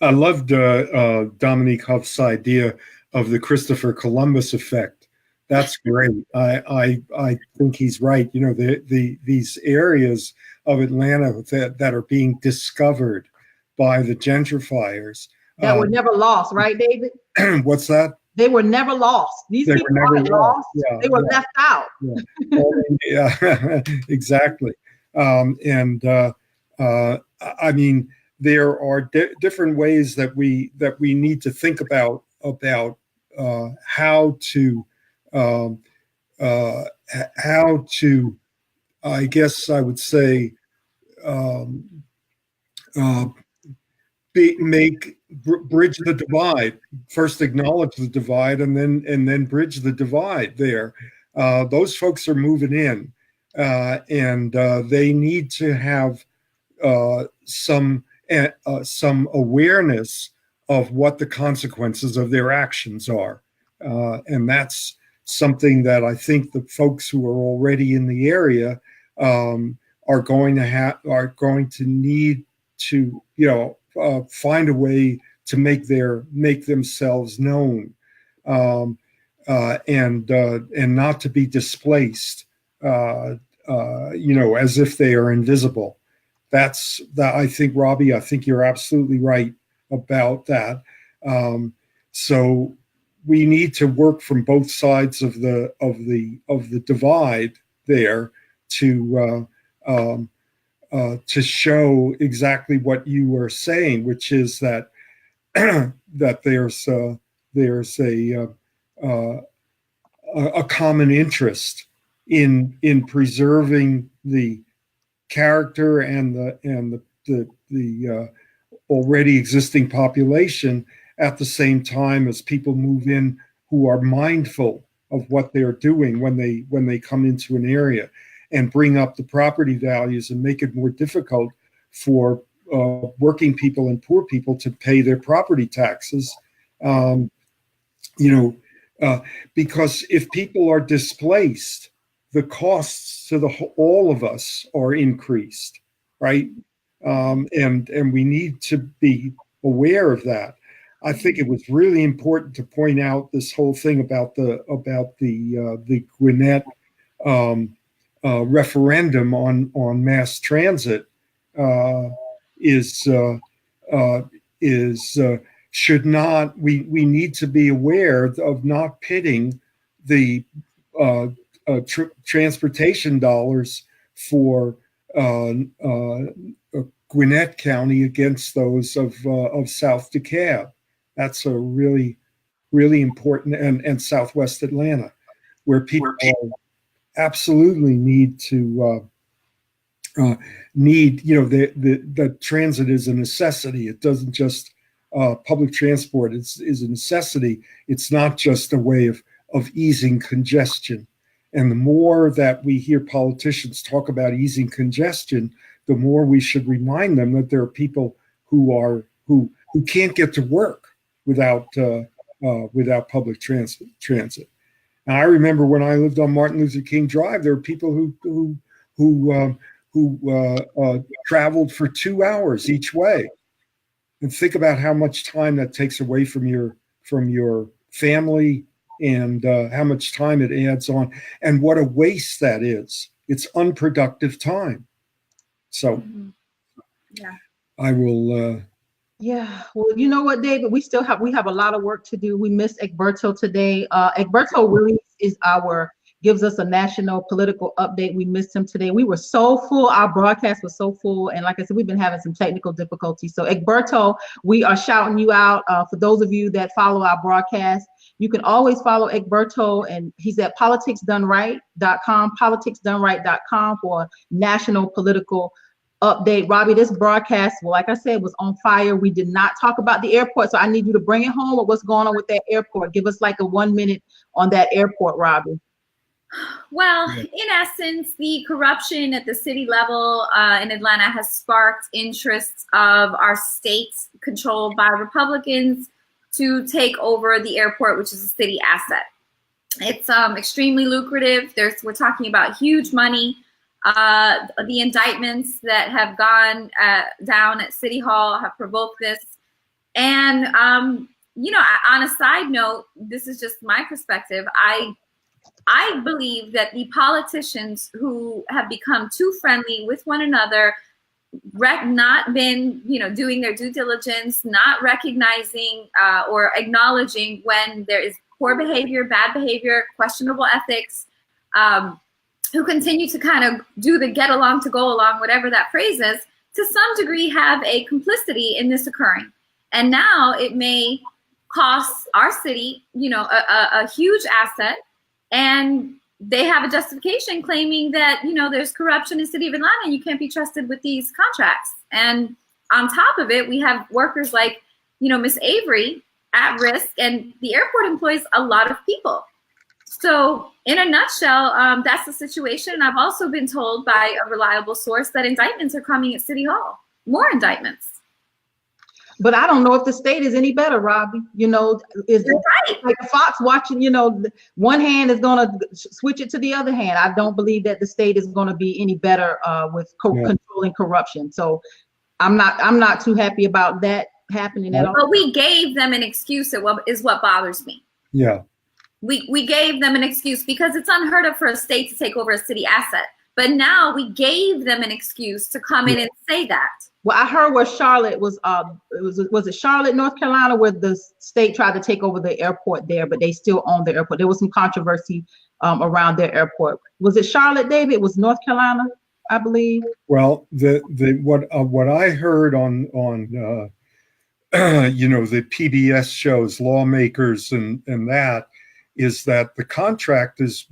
I loved Dominique Huff's idea of the Christopher Columbus effect. That's great. I think he's right. These areas of Atlanta that are being discovered by the gentrifiers. That were never lost, right, David? What's that? They were never lost. These people weren't lost. Yeah, they were left out. Yeah, exactly. I mean, there are different ways that we need to think about how to, I guess I would say, bridge the divide. First acknowledge the divide, and then bridge the divide there. Those folks are moving in, and they need to have some awareness of what the consequences of their actions are, and that's something that I think the folks who are already in the area are going to need to find a way to make themselves known, and not to be displaced, as if they are invisible. That's that. I think, Robby, I think you're absolutely right about that. So we need to work from both sides of the divide there to show exactly what you were saying, which is that that there's a common interest in preserving the character and the already existing population, at the same time as people move in who are mindful of what they're doing when they come into an area, and bring up the property values and make it more difficult for working people and poor people to pay their property taxes. Because if people are displaced, the costs to all of us are increased, right? And we need to be aware of that. I think it was really important to point out this whole thing about the Gwinnett referendum on mass transit should not. We need to be aware of not pitting the transportation dollars for Gwinnett County against those of South DeKalb. That's a really, really important, and Southwest Atlanta, where people absolutely need to the transit is a necessity. It doesn't just public transport is a necessity. It's not just a way of easing congestion. And the more that we hear politicians talk about easing congestion, the more we should remind them that there are people who can't get to work without without public transit. And I remember when I lived on Martin Luther King Drive, there were people who traveled for 2 hours each way. And think about how much time that takes away from your family, and how much time it adds on, and what a waste that is. It's unproductive time. So Yeah. I will. Yeah. Well, you know what, David? We have a lot of work to do. We missed Egberto today. Egberto really gives us a national political update. We missed him today. We were so full. Our broadcast was so full. And like I said, we've been having some technical difficulties. So Egberto, we are shouting you out. For those of you that follow our broadcast, you can always follow Egberto, and he's at politicsdoneright.com, politicsdoneright.com for national political update. Robby, this broadcast, well, like I said, was on fire. We did not talk about the airport. So I need you to bring it home with what's going on with that airport. Give us like a 1 minute on that airport, Robby. Well, in essence, the corruption at the city level in Atlanta has sparked interests of our states controlled by Republicans to take over the airport, which is a city asset. It's extremely lucrative. We're talking about huge money. The indictments that have gone down at City Hall have provoked this. And, on a side note, this is just my perspective. I believe that the politicians who have become too friendly with one another, not been, doing their due diligence, not recognizing or acknowledging when there is poor behavior, bad behavior, questionable ethics, who continue to kind of do the get along to go along, whatever that phrase is, to some degree have a complicity in this occurring. And now it may cost our city, a huge asset. And they have a justification claiming that, there's corruption in the city of Atlanta and you can't be trusted with these contracts. And on top of it, we have workers like, Miss Avery at risk, and the airport employs a lot of people. So in a nutshell, that's the situation. And I've also been told by a reliable source that indictments are coming at City Hall, more indictments. But I don't know if the state is any better, Robby. Is right. Like Fox watching, one hand is going to switch it to the other hand. I don't believe that the state is going to be any better with controlling corruption. So I'm not too happy about that happening at all. But we gave them an excuse is what bothers me. Yeah. We gave them an excuse because it's unheard of for a state to take over a city asset. But now we gave them an excuse to come in and say that. Well, I heard where Charlotte was it Charlotte, North Carolina, where the state tried to take over the airport there, but they still own the airport. There was some controversy around their airport. Was it Charlotte, David? It was North Carolina, I believe. Well, what I heard on the PBS shows, Lawmakers and that, is that the contract is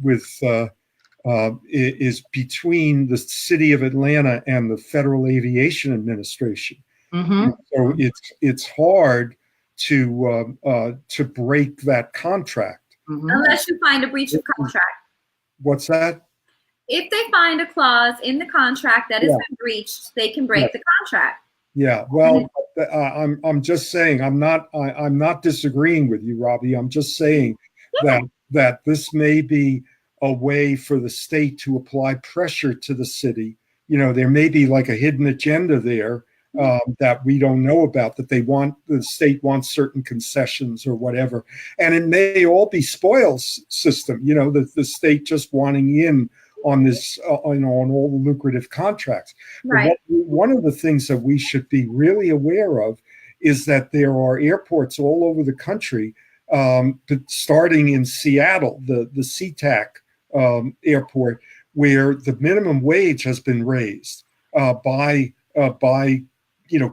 is between the city of Atlanta and the Federal Aviation Administration. Mm-hmm. So it's hard to break that contract. Mm-hmm. Unless you find a breach of contract. What's that? If they find a clause in the contract that has been breached, they can break the contract. Yeah. Well, I'm just saying, I'm not disagreeing with you, Robby. I'm just saying that this may be a way for the state to apply pressure to the city. There may be like a hidden agenda there that we don't know about, that the state wants certain concessions or whatever. And it may all be spoils system, the state just wanting in on this, on all the lucrative contracts. Right. But one of the things that we should be really aware of is that there are airports all over the country, starting in Seattle, the SeaTac airport, where the minimum wage has been raised by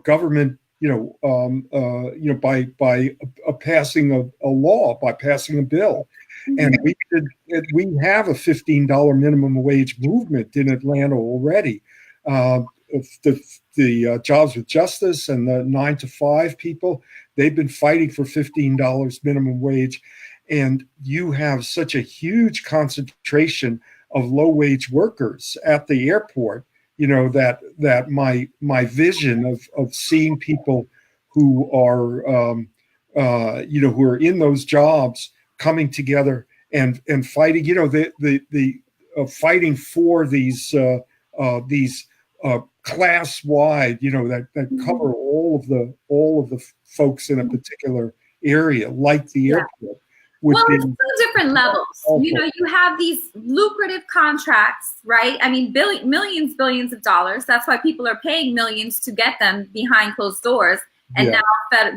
government, by passing a law, by passing a bill. And we have a $15 minimum wage movement in Atlanta already. The Jobs with Justice and the 9 to 5 people, they've been fighting for $15 minimum wage. And you have such a huge concentration of low wage workers at the airport, that my vision of seeing people who are who are in those jobs coming together and fighting, fighting for these class-wide, that cover all of the folks in a particular area, like the airport. Well, it's two different levels. You have these lucrative contracts, right? I mean, billions of dollars. That's why people are paying millions to get them behind closed doors and now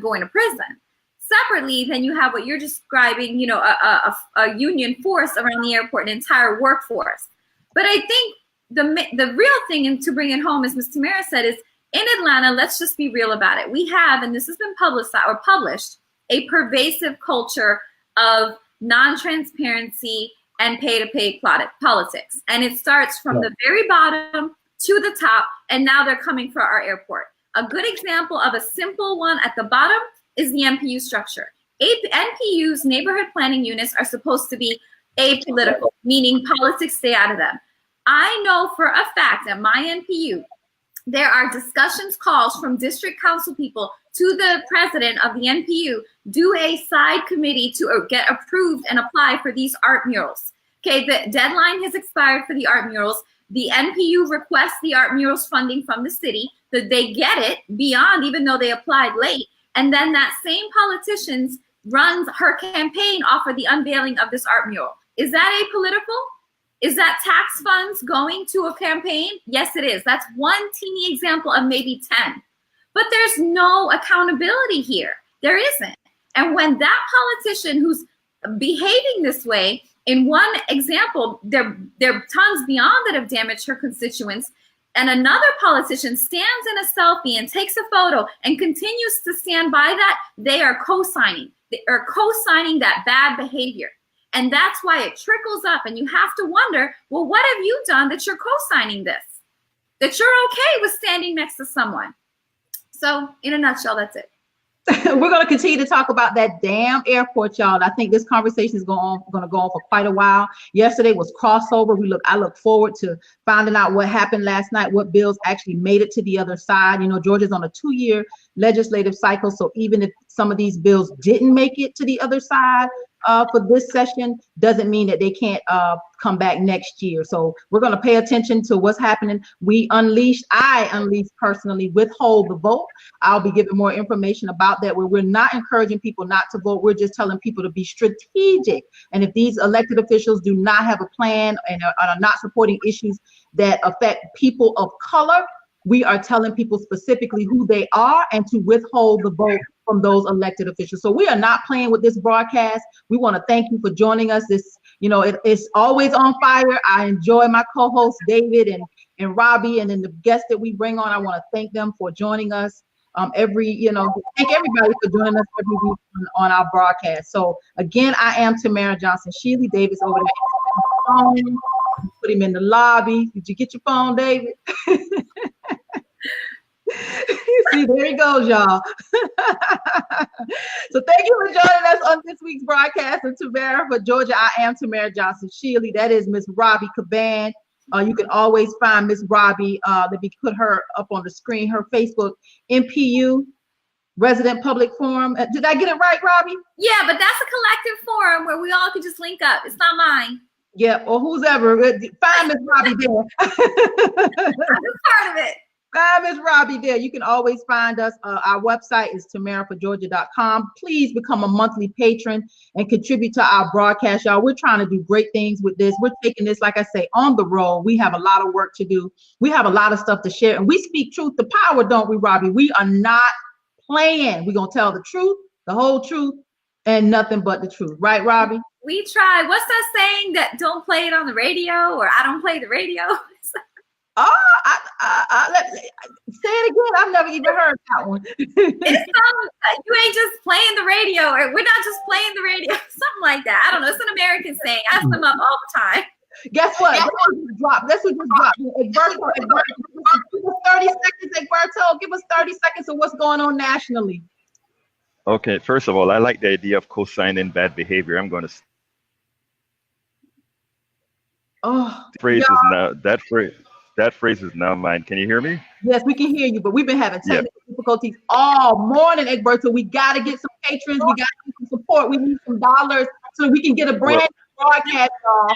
going to prison. Separately, then you have what you're describing, a union force around the airport, an entire workforce. But I think the real thing, and to bring it home, as Ms. Tamara said, is in Atlanta, let's just be real about it. We have, and this has been published, a pervasive culture of non-transparency and pay-to-pay politics. And it starts from the very bottom to the top, and now they're coming for our airport. A good example of a simple one at the bottom is the NPU structure. NPUs, neighborhood planning units, are supposed to be apolitical, meaning politics stay out of them. I know for a fact at my NPU, there are discussions, calls from district council people to the president of the NPU, do a side committee to get approved and apply for these art murals. Okay, the deadline has expired for the art murals. The NPU requests the art murals funding from the city, that they get it beyond, even though they applied late. And then that same politician runs her campaign off of the unveiling of this art mural. Is that apolitical? Is that tax funds going to a campaign? Yes, it is. That's one teeny example of maybe 10. But there's no accountability here. There isn't. And when that politician who's behaving this way, in one example, there are tons beyond that have damaged her constituents, and another politician stands in a selfie and takes a photo and continues to stand by that, they are co-signing. They are co-signing that bad behavior. And that's why it trickles up, and you have to wonder, well, what have you done that you're co-signing this? That you're okay with standing next to someone? So in a nutshell, that's it. We're going to continue to talk about that damn airport, y'all. I think this conversation is going to go on for quite a while. Yesterday was crossover. I look forward to finding out what happened last night, what bills actually made it to the other side. Georgia's on a 2-year legislative cycle. So even if some of these bills didn't make it to the other side for this session, doesn't mean that they can't come back next year. So we're going to pay attention to what's happening. I unleashed personally, withhold the vote. I'll be giving more information about that, where we're not encouraging people not to vote. We're just telling people to be strategic. And if these elected officials do not have a plan and are not supporting issues that affect people of color, we are telling people specifically who they are and to withhold the vote from those elected officials. So we are not playing with this broadcast. We want to thank you for joining us. It's always on fire. I enjoy my co-hosts, David and Robby, and then the guests that we bring on. I want to thank them for joining us. Thank everybody for joining us every week on our broadcast. So again, I am Tamara Johnson Shealy. David's over there. Put him in the lobby. Did you get your phone, David? See, there he goes, y'all. So thank you for joining us on this week's broadcast of Tamara for Georgia. I am Tamara Johnson Shealy. That is Miss Robby Caban. You can always find Miss Robby. Let me put her up on the screen. Her Facebook, NPU Resident Public Forum. Did I get it right, Robby? Yeah, but that's a collective forum where we all can just link up. It's not mine. Yeah, or who's ever. Find Miss Robby there. That's part of it. Miss Robby there. You can always find us. Our website is tamaraforgeorgia.com. Please become a monthly patron and contribute to our broadcast, y'all. We're trying to do great things with this. We're taking this, like I say, on the road. We have a lot of work to do. We have a lot of stuff to share, and we speak truth to power, don't we, Robby? We are not playing. We're going to tell the truth, the whole truth, and nothing but the truth. Right, Robby? We try. What's that saying that don't play it on the radio, or I don't play the radio? Say it again. I've never even heard that one. You ain't just playing the radio, or we're not just playing the radio, something like that. I don't know. It's an American saying. I ask them up all the time. Guess what? This was just dropped. Egberto, give us 30 seconds, Egberto. Give us 30 seconds of what's going on nationally. Okay, first of all, I like the idea of co-signing bad behavior. I'm going to. Phrase is now that phrase. That phrase is now mine. Can you hear me? Yes, we can hear you, but we've been having Yeah. technical difficulties all morning, Egberto. We got to get some patrons. We got to get some support. We need some dollars so we can get a brand new broadcast, y'all.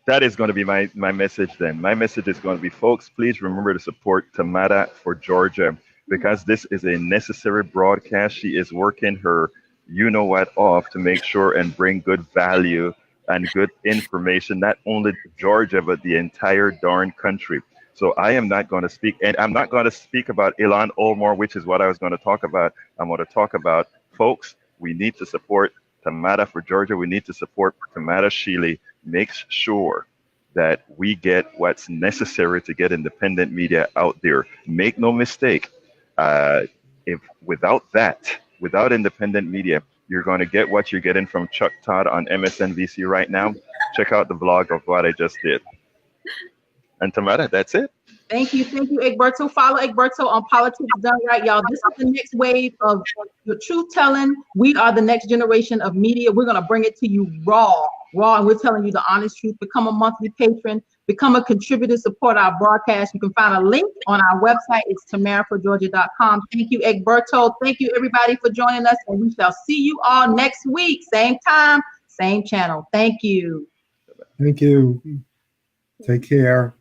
That is going to be my message then. My message is going to be, folks, please remember to support Tamara for Georgia, because this is a necessary broadcast. She is working her you-know-what off to make sure and bring good value and good information, not only to Georgia, but the entire darn country. So I am not going to speak, and I'm not going to speak about Ilan Olmore, which is what I was going to talk about. I'm going to talk about, folks, we need to support Tamara for Georgia. We need to support Tamara Shealy. Make sure that we get what's necessary to get independent media out there. Make no mistake, if without independent media, you're going to get what you're getting from Chuck Todd on MSNBC right now. Check out the vlog of what I just did. And Tamara, that's it. Thank you, Egberto. Follow Egberto on Politics Done Right, y'all. This is the next wave of the truth telling. We are the next generation of media. We're gonna bring it to you raw, and we're telling you the honest truth. Become a monthly patron, become a contributor, support our broadcast. You can find a link on our website. It's tamaraforgeorgia.com. Thank you, Egberto. Thank you, everybody, for joining us, and we shall see you all next week. Same time, same channel. Thank you. Thank you. Take care.